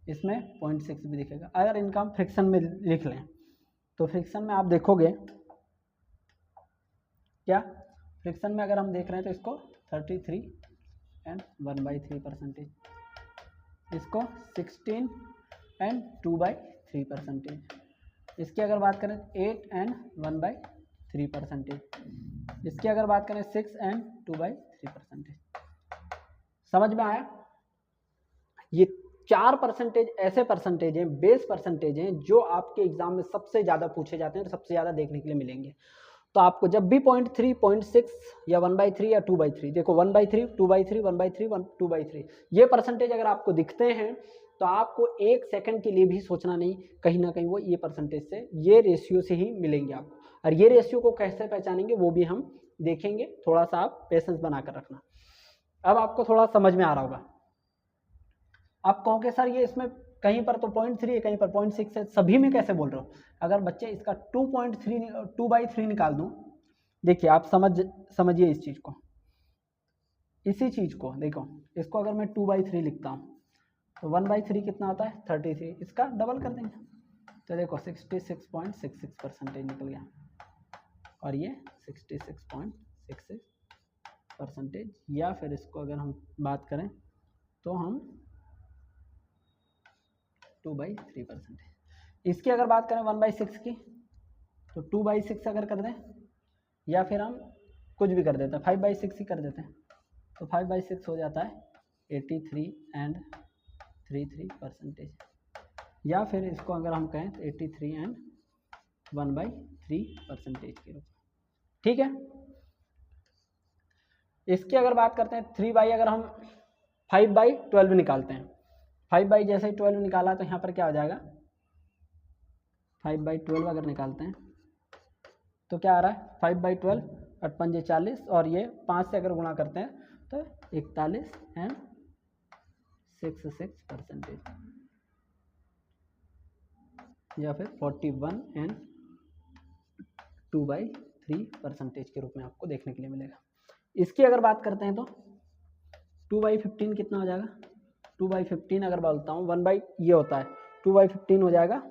इसमें 0.6 भी दिखेगा। अगर इनका हम फ्रिक्शन में लिख लें तो फ्रिक्शन में आप देखोगे क्या, फ्रिक्शन में अगर हम देख रहे हैं तो इसको 33 एंड 1/3%, इसको 16 एंड 2/3%, इसकी अगर बात करें 8 एंड 1/3%, इसकी अगर बात करें 6 एंड 2/3%। समझ में आया। ये 4% ऐसे परसेंटेज हैं, बेस परसेंटेज हैं, जो आपके एग्जाम में सबसे ज़्यादा पूछे जाते हैं और सबसे ज़्यादा देखने के लिए मिलेंगे। तो आपको जब भी 0.3, 0.6 या 1/3 या 2/3, देखो 1/3, 2/3, 1/3, 2/3, ये परसेंटेज अगर आपको दिखते हैं तो आपको 1 सेकंड के लिए भी सोचना नहीं, कहीं ना कहीं वो ये परसेंटेज से, ये रेशियो से ही मिलेंगे आपको। और ये रेशियो को कैसे पहचानेंगे वो भी हम देखेंगे, थोड़ा सा आप पेशेंस बनाकर रखना। अब आपको थोड़ा समझ में आ रहा होगा। आप कहोगे सर ये इसमें कहीं पर तो 0.3 है, कहीं पर 0.6 है, सभी में कैसे बोल रहे हो? अगर बच्चे इसका 2/3 निकाल दूं, देखिए आप समझिए इस चीज को, इसी चीज को देखो, इसको अगर मैं 2/3 लिखता हूं तो 1/3 कितना होता है? 33, इसका डबल कर देंगे तो देखो 66.66% निकल गया, और ये 66.66%। या फिर इसको अगर हम बात करें तो हम 2/3%। इसकी अगर बात करें 1/6 की तो 2/6 अगर कर दें, या फिर हम कुछ भी कर देते हैं 5/6 ही कर देते हैं, तो 5/6 हो जाता है 83.33%। या फिर इसको अगर हम कहें तो 83.1/3% के रूप में, ठीक है। इसकी अगर बात करते हैं 3/, अगर हम 5/12 निकालते हैं, 5 जैसे ही 12 निकाला तो यहाँ पर क्या हो जाएगा? 5/12 अगर निकालते हैं तो क्या आ रहा है? 5/12 8 पंजे 40, और ये 5 से अगर गुणा करते हैं तो 41.66%, या फिर 41.2/3% के रूप में आपको देखने के लिए मिलेगा। इसकी अगर बात करते हैं तो 2/15 कितना हो जाएगा? 2/15 अगर बोलता हूँ 1 ये होता है 2/15 हो जाएगा।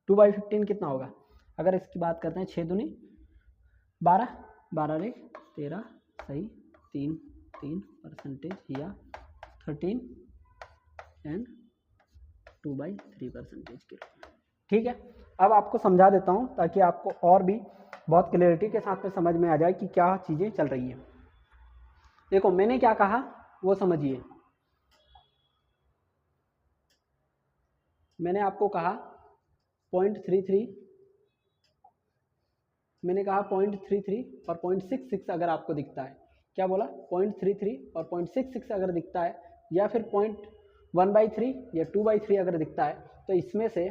2/15 कितना होगा? अगर इसकी बात करते हैं 6 दूनी 12, 12 रे 13, सही 3% या 13.2/3% के रूप में, ठीक है। अब आपको समझा देता हूँ ताकि आपको और भी बहुत क्लियरिटी के साथ में समझ में आ जाए कि क्या चीज़ें चल रही हैं। देखो मैंने क्या कहा वो समझिए। मैंने आपको कहा 0.33, मैंने कहा 0.33 और 0.66 अगर आपको दिखता है, क्या बोला? 0.33 और 0.66 अगर दिखता है, या फिर 1/3 या 2/3 अगर दिखता है, तो इसमें से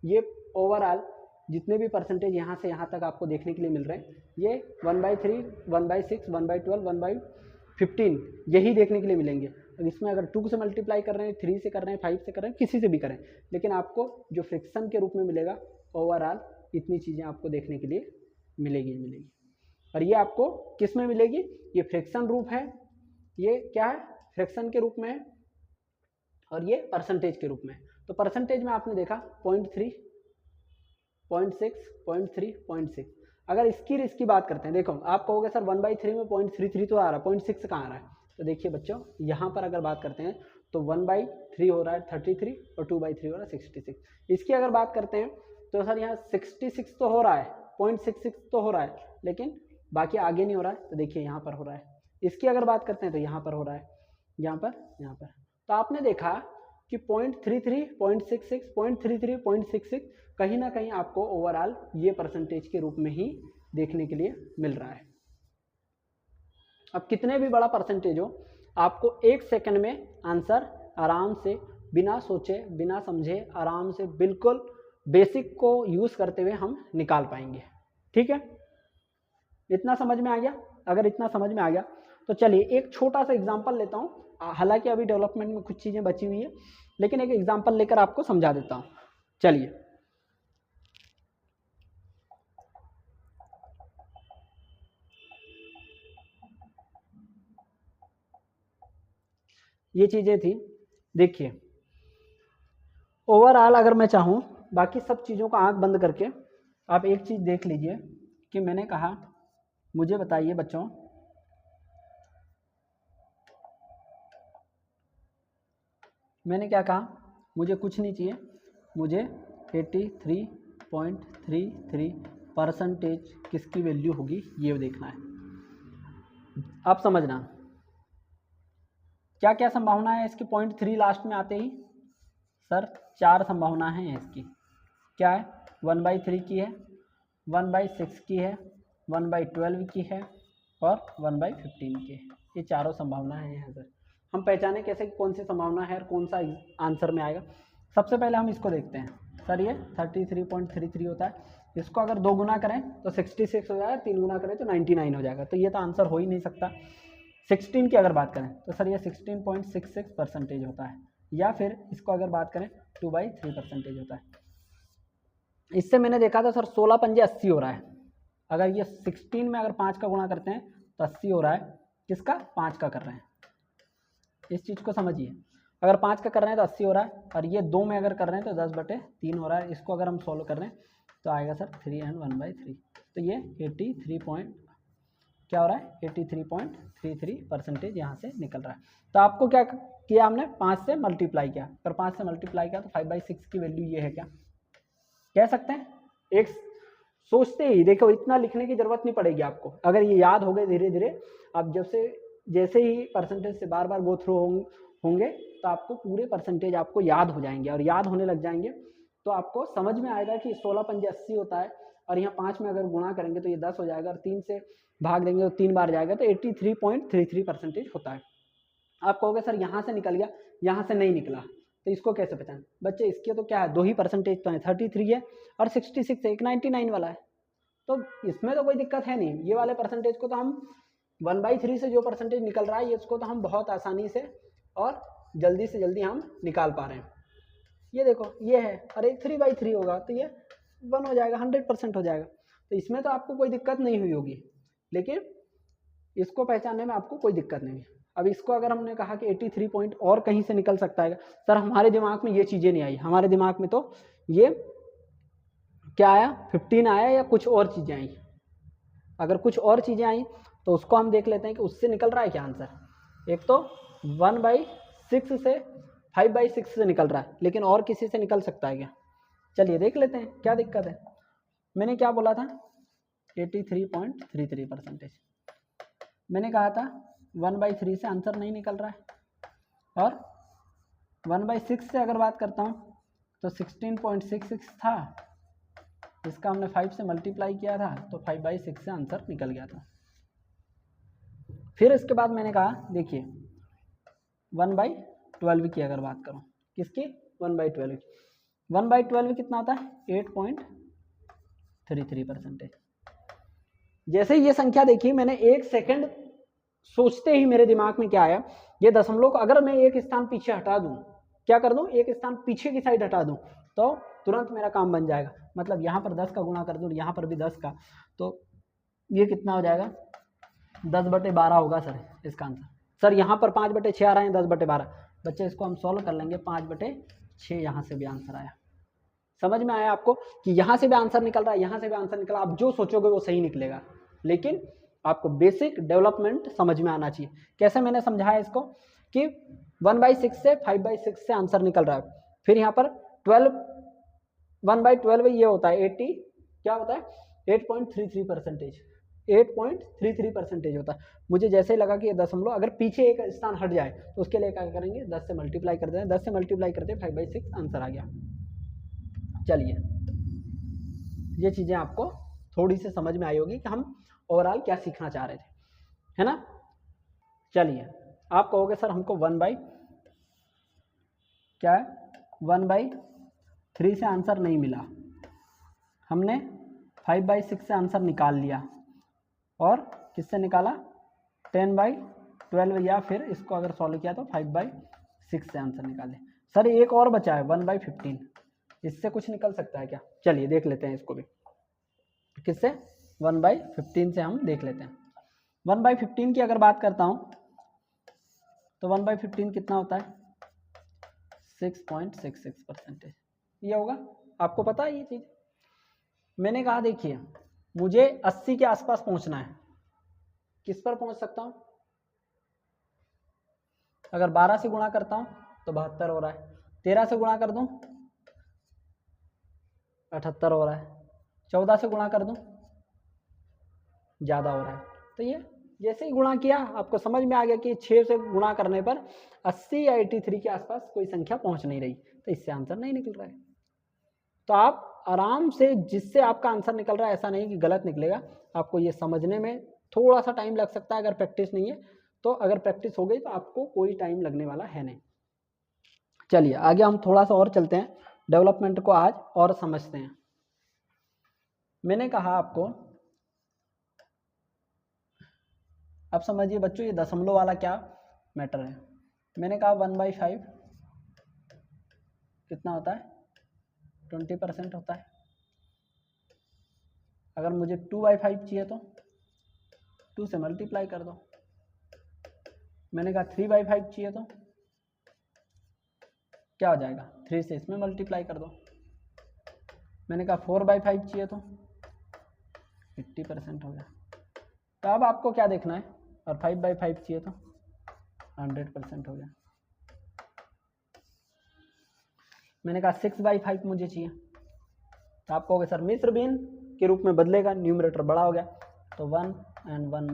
ये ओवरऑल जितने भी परसेंटेज यहाँ से यहाँ तक आपको देखने के लिए मिल रहे हैं, ये 1/3, 1/6, 1/12, 1/15 यही देखने के लिए मिलेंगे। अब इसमें अगर 2 से मल्टीप्लाई कर रहे हैं, 3 से कर रहे हैं, 5 से कर रहे हैं, किसी से भी करें, लेकिन आपको जो फ्रिक्शन के रूप में मिलेगा ओवरऑल इतनी चीज़ें आपको देखने के लिए मिलेगी। और ये आपको किस में मिलेगी? ये फ्रिक्शन रूप है, ये क्या है? फ्रिक्शन के रूप में है, और ये परसेंटेज के रूप में। तो परसेंटेज में आपने देखा 0.3, 0.6, 0.3, 0.6। अगर इसकी बात करते हैं, देखो आप कहोगे सर 1/3 में 0.33 तो आ रहा है, 0.6 कहाँ आ रहा है? तो देखिए बच्चों, यहाँ पर अगर बात करते हैं तो 1/3 हो रहा है 33 और 2/3 हो रहा है 66। इसकी अगर बात करते हैं तो सर यहाँ 66 तो हो रहा है, 0.66 तो हो रहा है, लेकिन बाकी आगे नहीं हो रहा है। तो देखिए यहाँ पर हो रहा है। इसकी अगर बात करते हैं तो यहाँ पर हो रहा है, यहाँ पर। तो आपने देखा कि 0.33, 0.66, 0.33, 0.66 कहीं ना कहीं आपको ओवरऑल ये परसेंटेज के रूप में ही देखने के लिए मिल रहा है। अब कितने भी बड़ा परसेंटेज हो, आपको 1 सेकंड में आंसर आराम से, बिना सोचे बिना समझे, आराम से बिल्कुल बेसिक को यूज करते हुए हम निकाल पाएंगे, ठीक है। इतना समझ में आ गया? अगर इतना समझ में आ गया तो चलिए एक छोटा सा एग्जांपल लेता हूँ। हालांकि अभी डेवलपमेंट में कुछ चीजें बची हुई है, लेकिन एक एग्जांपल लेकर आपको समझा देता हूँ। चलिए ये चीजें थी, देखिए ओवरऑल अगर मैं चाहूँ बाकी सब चीज़ों को आंख बंद करके आप एक चीज़ देख लीजिए कि मैंने कहा, मुझे बताइए बच्चों, मैंने क्या कहा? मुझे कुछ नहीं चाहिए, मुझे 83.33% किसकी वैल्यू होगी ये देखना है। आप समझना क्या क्या संभावना है इसकी 0.3 लास्ट में आते ही। सर 4 संभावना है इसकी। क्या है? 1/3 की है, 1/6 की है, 1/12 की है और 1/15 की है। ये चारों संभावनाएं हैं सर। हम पहचाने कैसे कि कौन सी संभावना है और कौन सा आंसर में आएगा। सबसे पहले हम इसको देखते हैं। सर ये 33.33 होता है, इसको अगर 2 गुना करें तो 66 हो जाएगा, 3 गुना करें तो 99 हो जाएगा। तो ये तो आंसर हो ही नहीं सकता। 16 की अगर बात करें तो सर ये 16.66% होता है, या फिर इसको अगर बात करें 2/3% होता है। इससे मैंने देखा था सर 16 पंजे 80 हो रहा है। अगर ये 16 में अगर 5 का गुणा करते हैं तो 80 हो रहा है। किसका? 5 का कर रहे हैं। इस चीज़ को समझिए, अगर 5 का कर रहे हैं तो 80 हो रहा है, और ये 2 में अगर कर रहे हैं तो 10/3 हो रहा है। इसको अगर हम सॉल्व कर रहे हैं तो आएगा सर 3 and 1/3। तो ये 83 क्या हो रहा है? 83.33% यहाँ से निकल रहा है। तो आपको क्या किया हमने? 5 से मल्टीप्लाई किया। अगर 5 से मल्टीप्लाई किया तो 5/6 की वैल्यू ये है। क्या कह सकते हैं? एक सोचते ही देखो, इतना लिखने की जरूरत नहीं पड़ेगी आपको। अगर ये याद हो गए धीरे धीरे, आप जैसे ही परसेंटेज से बार बार गो थ्रू होंगे तो आपको पूरे परसेंटेज आपको याद हो जाएंगे, और याद होने लग जाएंगे तो आपको समझ में आएगा कि 16 पंजे 80 होता है, और यहाँ 5 में अगर गुणा करेंगे तो ये 10 हो जाएगा, और 3 से भाग देंगे तो 3 बार जाएगा, तो 83.33% होता है। आप कहोगे सर यहाँ से निकल गया, यहाँ से नहीं निकला, तो इसको कैसे पहचान? बच्चे इसके तो क्या है, 2 ही परसेंटेज तो है, 33 है और 66 है, एक 99 वाला है। तो इसमें तो कोई दिक्कत है नहीं। ये वाले परसेंटेज को तो हम 1/3 से जो परसेंटेज निकल रहा है, ये इसको तो हम बहुत आसानी से और जल्दी से जल्दी हम निकाल पा रहे हैं। ये देखो ये है, और एक 3/3 होगा तो ये 1 हो जाएगा, 100% हो जाएगा। तो इसमें तो आपको कोई दिक्कत नहीं हुई होगी, लेकिन इसको पहचानने में आपको कोई दिक्कत नहीं है। अब इसको अगर हमने कहा कि 83 पॉइंट और कहीं से निकल सकता है, सर हमारे दिमाग में ये चीज़ें नहीं आई। हमारे दिमाग में तो ये क्या आया, 15 आया या कुछ और चीज़ें आई। अगर कुछ और चीज़ें आई तो उसको हम देख लेते हैं कि उससे निकल रहा है क्या आंसर। एक तो 1/6 से 5/6 से निकल रहा है, लेकिन और किसी से निकल सकता है क्या? चलिए देख लेते हैं क्या दिक्कत है। मैंने क्या बोला था? 83.33%। मैंने कहा था 1/3 से आंसर नहीं निकल रहा है, और 1/6 से अगर बात करता हूँ तो 16.66 था, इसका हमने 5 से मल्टीप्लाई किया था तो 5/6 से आंसर निकल गया था। फिर इसके बाद मैंने कहा देखिए 1/12 की अगर बात करूँ, किसकी? 1/12 की। 1/12 कितना होता है? 8.33%। जैसे ये संख्या देखी, मैंने 1 सेकंड सोचते ही मेरे दिमाग में क्या आया, ये दशमलव को अगर मैं एक स्थान पीछे हटा दूं, क्या कर दूं, एक स्थान पीछे की साइड हटा दूं, तो तुरंत मेरा काम बन जाएगा। मतलब यहाँ पर 10 का गुणा कर दूं, यहाँ पर भी 10 का, तो ये कितना हो जाएगा? 10/12 होगा सर इसका आंसर। सर यहाँ पर 5/6 आ रहा है, 10/12। बच्चे इसको हम सॉल्व कर लेंगे, 5/6 यहाँ से भी आंसर आया। समझ में आया आपको कि यहाँ से भी आंसर निकल रहा है, यहाँ से भी आंसर निकला। आप जो सोचोगे वो सही निकलेगा, लेकिन आपको बेसिक डेवलपमेंट समझ में आना चाहिए। कैसे मैंने समझाया इसको कि 1/6 से 5/6 से आंसर निकल रहा है। फिर यहाँ पर 1/12 ये होता है 80, क्या होता है? 8.33%। 8.33% होता है। मुझे जैसे ही लगा कि ये दशमलव अगर पीछे एक स्थान हट जाए तो उसके लिए क्या करेंगे? 10 से मल्टीप्लाई कर दें। 10 से मल्टीप्लाई करते 5/6 आंसर आ गया। चलिए ये चीज़ें आपको थोड़ी सी समझ में आई होगी कि हम ओवरऑल क्या सीखना चाह रहे थे, है ना? चलिए आप कहोगे सर हमको 1/3 से आंसर नहीं मिला, हमने 5/6 से आंसर निकाल लिया, और किससे निकाला? 10/12, या फिर इसको अगर सॉल्व किया तो 5/6 से आंसर निकाले। सर एक और बचा है 1/15, इससे कुछ निकल सकता है क्या? चलिए देख लेते हैं इसको भी। किससे? 1/15 से हम देख लेते हैं। 1/15 की अगर बात करता हूँ तो 1/15 कितना होता है? 6.66%। ये होगा, आपको पता है ये चीज़। मैंने कहा देखिए मुझे 80 के आसपास पहुंचना है, किस पर पहुंच सकता हूं? अगर 12 से गुणा करता हूं तो 72 हो रहा है, 13 से गुणा कर दूं 78 हो रहा है, 14 से गुणा कर दूं ज़्यादा हो रहा है। तो ये जैसे ही गुणा किया आपको समझ में आ गया कि 6 से गुणा करने पर 80 या 83 के आसपास कोई संख्या पहुंच नहीं रही, तो इससे आंसर नहीं निकल रहा है। तो आप आराम से, जिससे आपका आंसर निकल रहा है, ऐसा नहीं कि गलत निकलेगा, आपको ये समझने में थोड़ा सा टाइम लग सकता है अगर प्रैक्टिस नहीं है तो। अगर प्रैक्टिस हो गई तो आपको कोई टाइम लगने वाला है नहीं। चलिए आगे हम थोड़ा सा और चलते हैं, डेवलपमेंट को आज और समझते हैं। मैंने कहा आपको, अब समझिए बच्चों ये दशमलव वाला क्या मैटर है। मैंने कहा 1/5 कितना होता है, 20% होता है। अगर मुझे 2/5 चाहिए तो 2 से मल्टीप्लाई कर दो। मैंने कहा 3/5 चाहिए तो क्या हो जाएगा, 3 से इसमें मल्टीप्लाई कर दो। मैंने कहा 4/5 चाहिए तो 80% हो गया। तो अब आपको क्या देखना है, और 5/5 चाहिए तो 100% हो गया। मैंने कहा 6/5 मुझे चाहिए, तो आप कहोगे सर मिश्र भिन्न के रूप में बदलेगा, न्यूमरेटर बड़ा हो गया, तो 1 और 1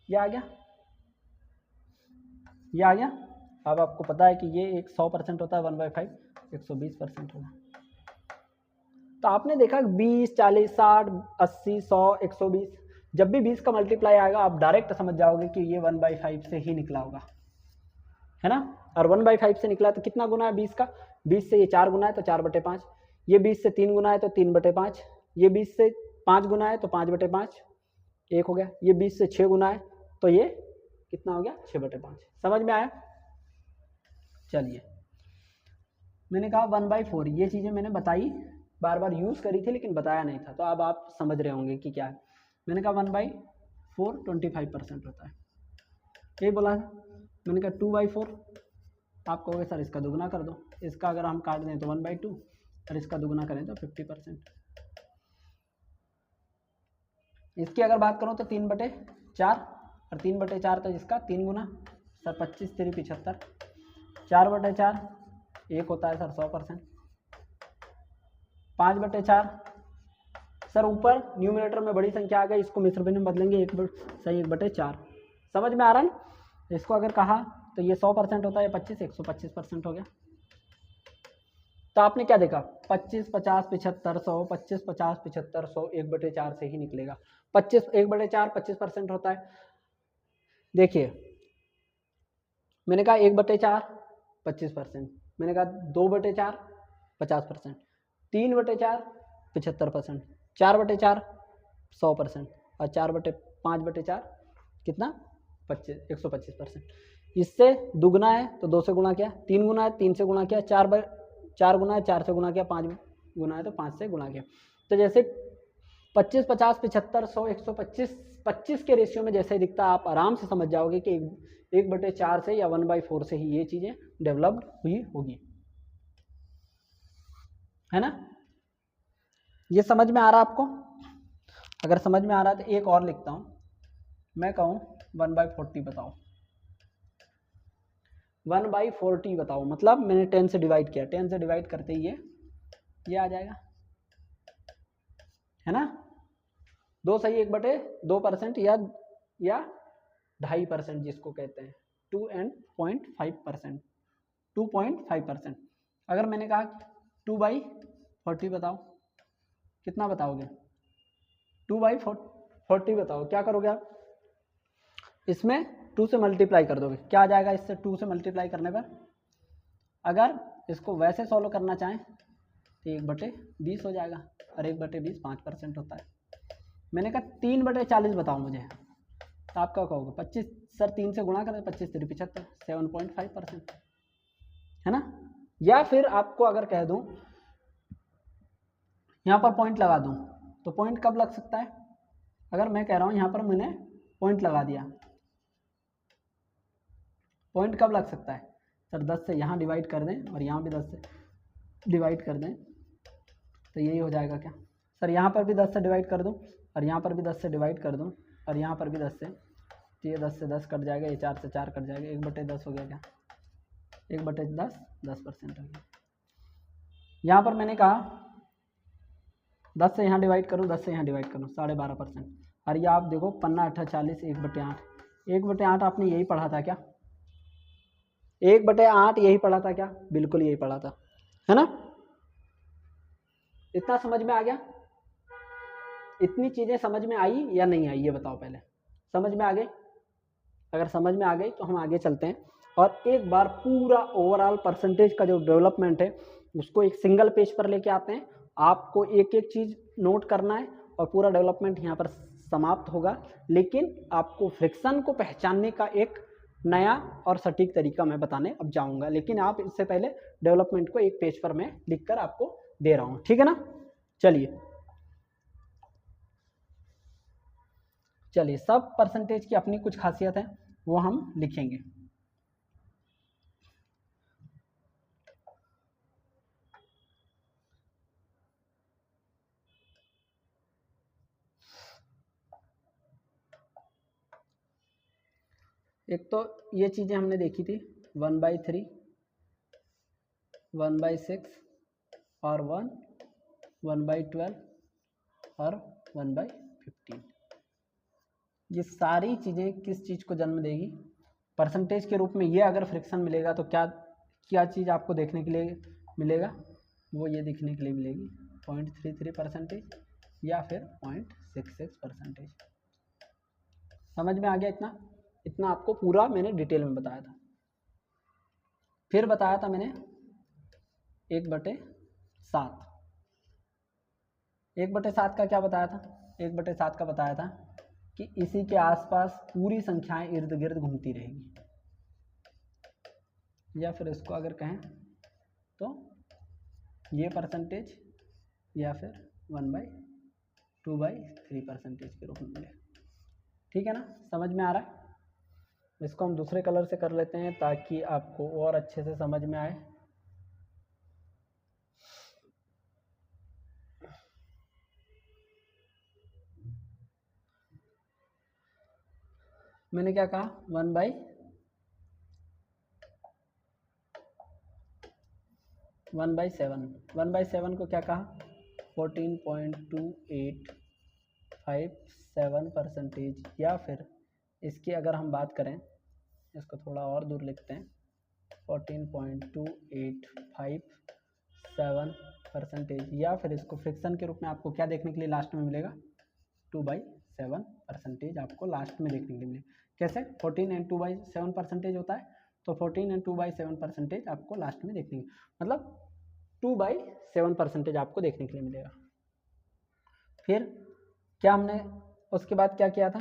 ये आ गया, ये आ गया। अब आपको पता है कि ये एक 100% होता है, 1/5 120% होगा। तो आपने देखा 20, 40, 60, 80, 100, 120, जब भी 20 का मल्टीप्लाई आएगा आप डायरेक्ट समझ जाओगे कि ये 1/5 से ही निकला होगा, है ना। और 1/5 से निकला तो कितना गुना है 20 का, 20 से ये 4 गुना है तो 4/5, ये 20 से 3 गुना है तो 3/5, ये 20 से 5 गुना है तो 5/5, एक हो गया। ये 20 से 6 गुना है तो ये कितना हो गया, 6/5। समझ में आया। चलिए मैंने कहा 1/4, ये चीज़ें मैंने बताई, बार बार यूज़ करी थी लेकिन बताया नहीं था, तो अब आप समझ रहे होंगे कि क्या है। मैंने कहा 1/4 25% होता है, यही बोला था। मैंने कहा 2/4, आप कहोगे सर इसका दुगना कर दो, इसका अगर हम काट दें तो 1/2 और इसका दुगना करें तो 50%। इसकी अगर बात करूँ तो 3/4 और 3/4 तो इसका 3 गुना, सर 25 3 75, 4/4 एक होता है सर 100%, 5/4 सर ऊपर न्यूमरेटर में बड़ी संख्या आ गई, इसको मिश्र भिन्न में बदलेंगे 1/4। समझ में आ रहा है। इसको अगर कहा तो ये 100% होता है, 25 125% हो गया। तो आपने क्या देखा, 25 50 75 100, 25 50 75 100 1/4 से ही निकलेगा। 25 1/4 25% होता है। देखिए मैंने कहा 1/4 25%, मैंने कहा 2/4 50%, 3/4 75%, 4/4 100% और 5/4 कितना 125%। इससे दुगना है तो 2 से गुणा किया, 3 गुना है 3 से गुणा किया, 4 गुना है 4 से गुणा किया, 5 गुना है तो 5 से गुणा किया। तो जैसे 25 50 75 100 125 25 के रेशियो में जैसे दिखता, आप आराम से समझ जाओगे कि 1/4 से या 1/4 से ही ये चीज़ें डेवलप्ड हुई होगी, है ना। ये समझ में आ रहा आपको। अगर समझ में आ रहा है तो एक और लिखता हूँ, मैं कहूँ 1/40 बताओ, 1/40 बताओ, मतलब मैंने 10 से डिवाइड किया, 10 से डिवाइड करते ही ये आ जाएगा, है ना। 2 सही 1/2% या 2.5% जिसको कहते हैं 2.5%, 2.5%। अगर मैंने कहा 2/40 बताओ, कितना बताओगे, 2/40 बताओ, क्या करोगे आप, इसमें 2 से मल्टीप्लाई कर दोगे, क्या आ जाएगा इससे 2 से मल्टीप्लाई करने पर। अगर इसको वैसे सॉल्व करना चाहें तो 1/20 हो जाएगा, और 1/20 5% होता है। मैंने कहा 3/40 बताओ मुझे, तो आप क्या कहोगे 25, सर 3 से गुणा करें 25 3 75, 7.5%, है ना। या फिर आपको अगर कह दूं यहाँ पर पॉइंट लगा दूं, तो पॉइंट कब लग सकता है, अगर मैं कह रहा हूँ यहाँ पर मैंने पॉइंट लगा दिया, पॉइंट कब लग सकता है, सर 10 से यहाँ डिवाइड कर दें और यहाँ भी 10 से डिवाइड कर दें तो यही हो जाएगा क्या, सर यहाँ पर भी 10 से डिवाइड कर दूँ और यहाँ पर भी 10 से डिवाइड कर दूँ और यहाँ पर भी 10 से, तो ये 10 से 10 कट जाएगा, ये 4 से 4 कट जाएगा, 1/10 हो गया क्या, 1/10 10% हो गया। यहाँ पर मैंने कहा 10 से यहाँ डिवाइड करूँ, 10 से यहाँ डिवाइड करूँ, 12.5%। और ये आप देखो पन्ना 8 40 1/8, 1/8 आपने यही पढ़ा था क्या? 1/8 यही पढ़ा था क्या? बिल्कुल यही पढ़ा था, है ना? इतना समझ में आ गया? इतनी चीजें समझ में आई या नहीं आई ये बताओ पहले। समझ में आ गई? अगर समझ में आ गई तो हम आगे चलते हैं और एक बार पूरा ओवरऑल परसेंटेज का जो डेवलपमेंट है उसको एक सिंगल पेज पर लेके आते हैं। आपको एक एक चीज नोट करना है और पूरा डेवलपमेंट यहाँ पर समाप्त होगा, लेकिन आपको फ्रिक्शन को पहचानने का एक नया और सटीक तरीका मैं बताने अब जाऊंगा, लेकिन आप इससे पहले डेवलपमेंट को एक पेज पर मैं लिखकर आपको दे रहा हूँ, ठीक है ना? चलिए सब परसेंटेज की अपनी कुछ खासियत है वो हम लिखेंगे। एक तो ये चीजें हमने देखी थी 1/3, 1/6 और 1/12 और 1/15। ये सारी चीज़ें किस चीज़ को जन्म देगी? परसेंटेज के रूप में। ये अगर फ्रिक्शन मिलेगा तो क्या क्या चीज़ आपको देखने के लिए मिलेगा? वो ये देखने के लिए मिलेगी 0.33% या फिर 0.66%। समझ में आ गया? इतना इतना आपको पूरा मैंने डिटेल में बताया था। फिर बताया था मैंने 1/7। 1/7 का क्या बताया था? 1/7 का बताया था कि इसी के आसपास पूरी संख्याएं इर्द गिर्द घूमती रहेगी, या फिर इसको अगर कहें तो ये परसेंटेज या फिर 1/2/3% के रूप में मिले। ठीक है ना? समझ में आ रहा है? इसको हम दूसरे कलर से कर लेते हैं ताकि आपको और अच्छे से समझ में आए। मैंने क्या कहा? 1/7। 1/7 को क्या कहा? 14.2857%। या फिर इसकी अगर हम बात करें, इसको थोड़ा और दूर लिखते हैं, 14.2857%। या फिर इसको फ्रिक्शन के रूप में आपको क्या देखने के लिए लास्ट में मिलेगा? 2/7% आपको लास्ट में देखने के लिए मिलेगा। कैसे? 14 and 2/7% होता है, तो 14 and 2/7% आपको लास्ट में देखने के, मतलब 2/7% आपको देखने के लिए मिलेगा। फिर क्या हमने उसके बाद क्या किया था?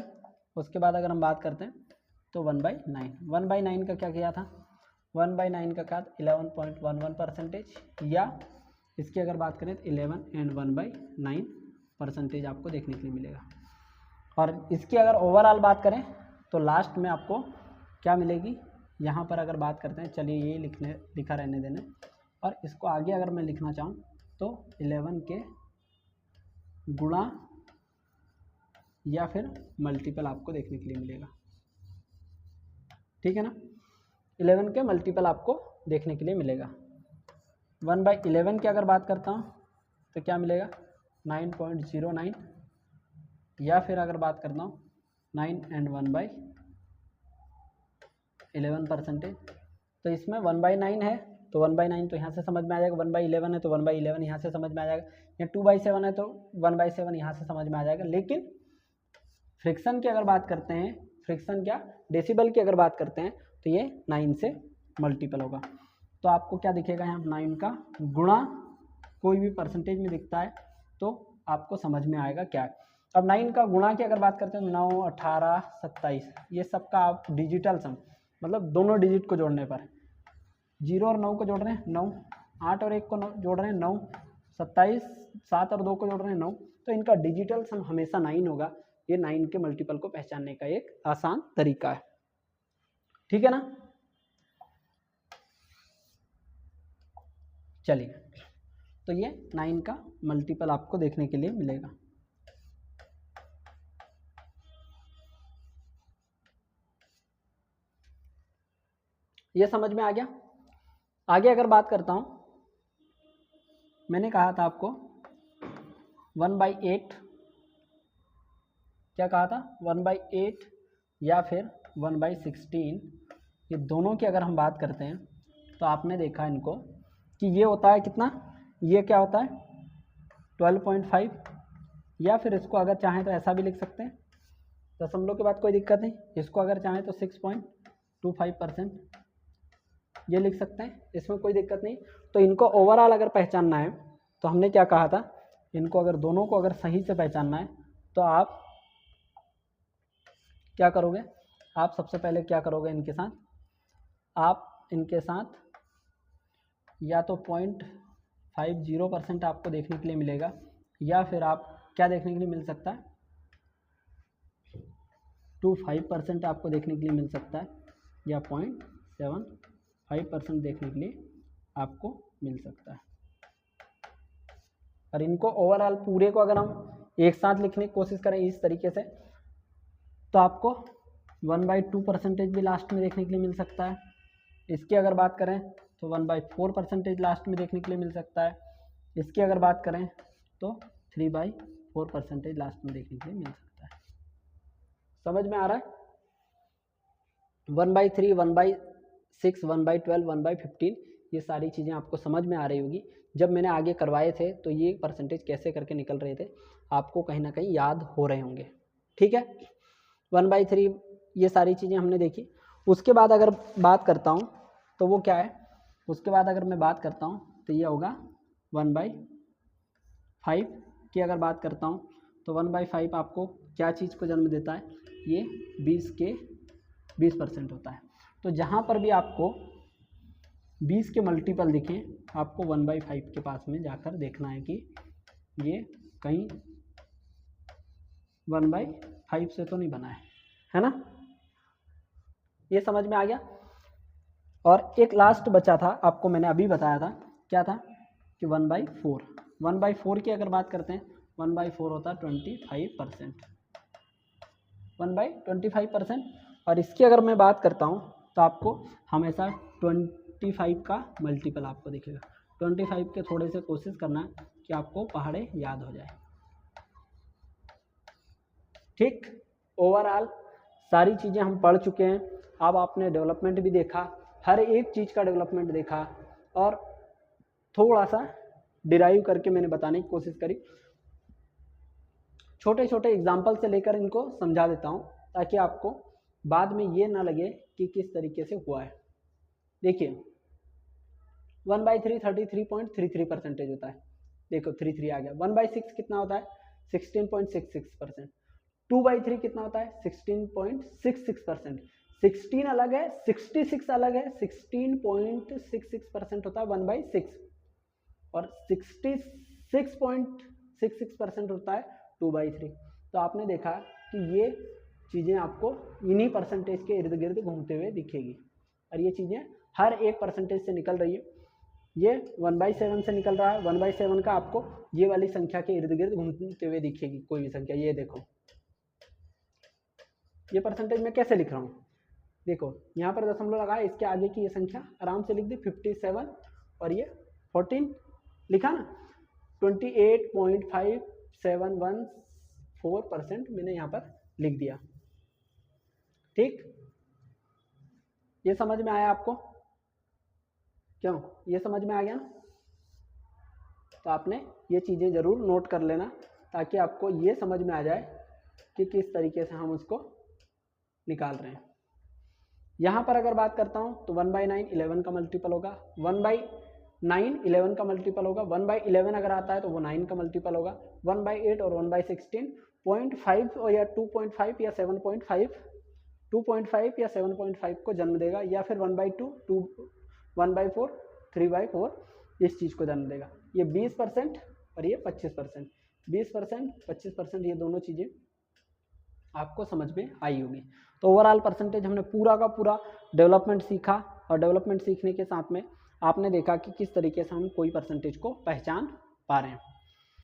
उसके बाद अगर हम बात करते हैं तो 1/9। 1/9 का क्या किया था? 1/9 का क्या? 11.11%। या इसकी अगर बात करें तो 11 and 1/9% आपको देखने के लिए मिलेगा। और इसकी अगर ओवरऑल बात करें तो लास्ट में आपको क्या मिलेगी? यहाँ पर अगर बात करते हैं, चलिए ये लिखा रहने देना, और इसको आगे अगर मैं लिखना चाहूँ तो 11 के गुणा या फिर मल्टीपल आपको देखने के लिए मिलेगा। ठीक है ना? 11 के मल्टीपल आपको देखने के लिए मिलेगा। 1/11 की अगर बात करता हूँ तो क्या मिलेगा? 9.09। या फिर अगर बात करता हूँ 9 and 1/11%। तो इसमें 1/9 है तो 1/9 तो यहाँ से समझ में आ जाएगा, 1/11 है तो 1/11 यहाँ से समझ में आ जाएगा, या 2/7 है तो 1/7 यहाँ से समझ में आ जाएगा। लेकिन फ्रिक्शन की अगर बात करते हैं, फ्रिक्शन क्या, डेसिबल की अगर बात करते हैं तो ये 9 से मल्टीपल होगा। तो आपको क्या दिखेगा यहाँ? 9 का गुणा कोई भी परसेंटेज में दिखता है तो आपको समझ में आएगा क्या है। अब 9 का गुणा की अगर बात करते हैं 9, 18, 27, ये सबका आप डिजिटल सम, मतलब दोनों डिजिट को जोड़ने पर 0 और 9 को जोड़ रहे हैं 9, 8 और 1 को जोड़ रहे हैं 9, 27, 7 और 2 को जोड़ रहे हैं 9, तो इनका डिजिटल सम हमेशा 9 होगा। ये 9 के मल्टीपल को पहचानने का एक आसान तरीका है। ठीक है ना? चलिए, तो ये 9 का मल्टीपल आपको देखने के लिए मिलेगा। ये समझ में आ गया? आगे अगर बात करता हूं, मैंने कहा था आपको 1/8 क्या कहा था, 1/8 या फिर 1/16, ये दोनों की अगर हम बात करते हैं तो आपने देखा इनको कि ये होता है कितना, ये क्या होता है 12.5, या फिर इसको अगर चाहें तो ऐसा भी लिख सकते हैं, दशमलव के बाद कोई दिक्कत नहीं, इसको अगर चाहें तो 6.25% ये लिख सकते हैं, इसमें कोई दिक्कत नहीं। तो इनको ओवरऑल अगर पहचानना है तो हमने क्या कहा था, इनको अगर दोनों को अगर सही से पहचानना है तो आप क्या करोगे, आप सबसे पहले क्या करोगे, इनके साथ आप इनके साथ या तो 0.50% आपको देखने के लिए मिलेगा, या फिर आप क्या देखने के लिए मिल सकता है 25% आपको देखने के लिए मिल सकता है, या 0.75% देखने के लिए आपको मिल सकता है। और इनको ओवरऑल पूरे को अगर हम एक साथ लिखने की कोशिश करें इस तरीके से तो आपको 1/2% भी लास्ट में देखने के लिए मिल सकता है। इसकी अगर बात करें तो 1/4% लास्ट में देखने के लिए मिल सकता है। इसकी अगर बात करें तो 3/4% लास्ट में देखने के लिए मिल सकता है। समझ में आ रहा है? 1/3, 1/6, 1/12, 1/15 ये सारी चीज़ें आपको समझ में आ रही होगी। जब मैंने आगे करवाए थे तो ये परसेंटेज कैसे करके निकल रहे थे आपको कहीं ना कहीं याद हो रहे होंगे। ठीक है, 1/3 ये सारी चीज़ें हमने देखी। उसके बाद अगर बात करता हूँ तो वो क्या है, उसके बाद अगर मैं बात करता हूँ तो ये होगा 1/5 की अगर बात करता हूँ तो 1/5 आपको क्या चीज़ को जन्म देता है, ये 20% होता है। तो जहाँ पर भी आपको 20 के मल्टीपल दिखें आपको 1/5 के पास में जाकर देखना है कि ये कहीं 1/5 से तो नहीं बना है ना? ये समझ में आ गया। और एक लास्ट बचा था, आपको मैंने अभी बताया था, क्या था कि 1/4, 1/4 की अगर बात करते हैं 1/4 होता है 25%, 1/25%। और इसकी अगर मैं बात करता हूँ तो आपको हमेशा 25 का मल्टीपल आपको दिखेगा। 25 के थोड़े से कोशिश करना कि आपको पहाड़े याद हो जाए। ठीक, ओवरऑल सारी चीज़ें हम पढ़ चुके हैं। अब आपने डेवलपमेंट भी देखा, हर एक चीज़ का डेवलपमेंट देखा और थोड़ा सा डिराइव करके मैंने बताने की कोशिश करी। छोटे छोटे एग्जाम्पल से लेकर इनको समझा देता हूँ ताकि आपको बाद में ये ना लगे कि किस तरीके से हुआ है। देखिए 1/3 33.33% होता है, देखो 33 आ गया। 1/6 कितना होता है 16.66%। 2/3 कितना होता है 16.66%। 16 अलग है, 66 अलग है, 16.66% होता है 1/6 और 66.66% होता है 2/3। तो आपने देखा कि ये चीज़ें आपको इन्हीं परसेंटेज के इर्द गिर्द घूमते हुए दिखेगी और ये चीज़ें हर एक परसेंटेज से निकल रही है। ये 1/7 से निकल रहा है, 1/7 का आपको ये वाली संख्या के इर्द गिर्द घूमते हुए दिखेगी कोई भी संख्या। ये देखो ये परसेंटेज मैं कैसे लिख रहा हूँ, देखो यहाँ पर दशमलव लगा है, इसके आगे की ये संख्या आराम से लिख दी 57 और ये 14 लिखा ना, 28.5714% मैंने यहाँ पर लिख दिया। ठीक, ये समझ में आया आपको? क्यों, ये समझ में आ गया ना? तो आपने ये चीज़ें ज़रूर नोट कर लेना ताकि आपको ये समझ में आ जाए कि किस तरीके से हम उसको निकाल रहे हैं। यहाँ पर अगर बात करता हूँ तो 1/9 11 का मल्टीपल होगा, 1/9 11 का मल्टीपल होगा, 1/11 अगर आता है तो वो 9 का मल्टीपल होगा, 1/8 और 1/16 0.5 या 2.5 या 7.5 2.5 या 7.5 को जन्म देगा, या फिर 1/2 1/4 3/4 इस चीज़ को जन्म देगा। ये 20% और ये 25%, 20% 25% ये दोनों चीज़ें आपको समझ में आई होगी। तो ओवरऑल परसेंटेज हमने पूरा का पूरा डेवलपमेंट सीखा और डेवलपमेंट सीखने के साथ में आपने देखा कि किस तरीके से हम कोई परसेंटेज को पहचान पा रहे हैं।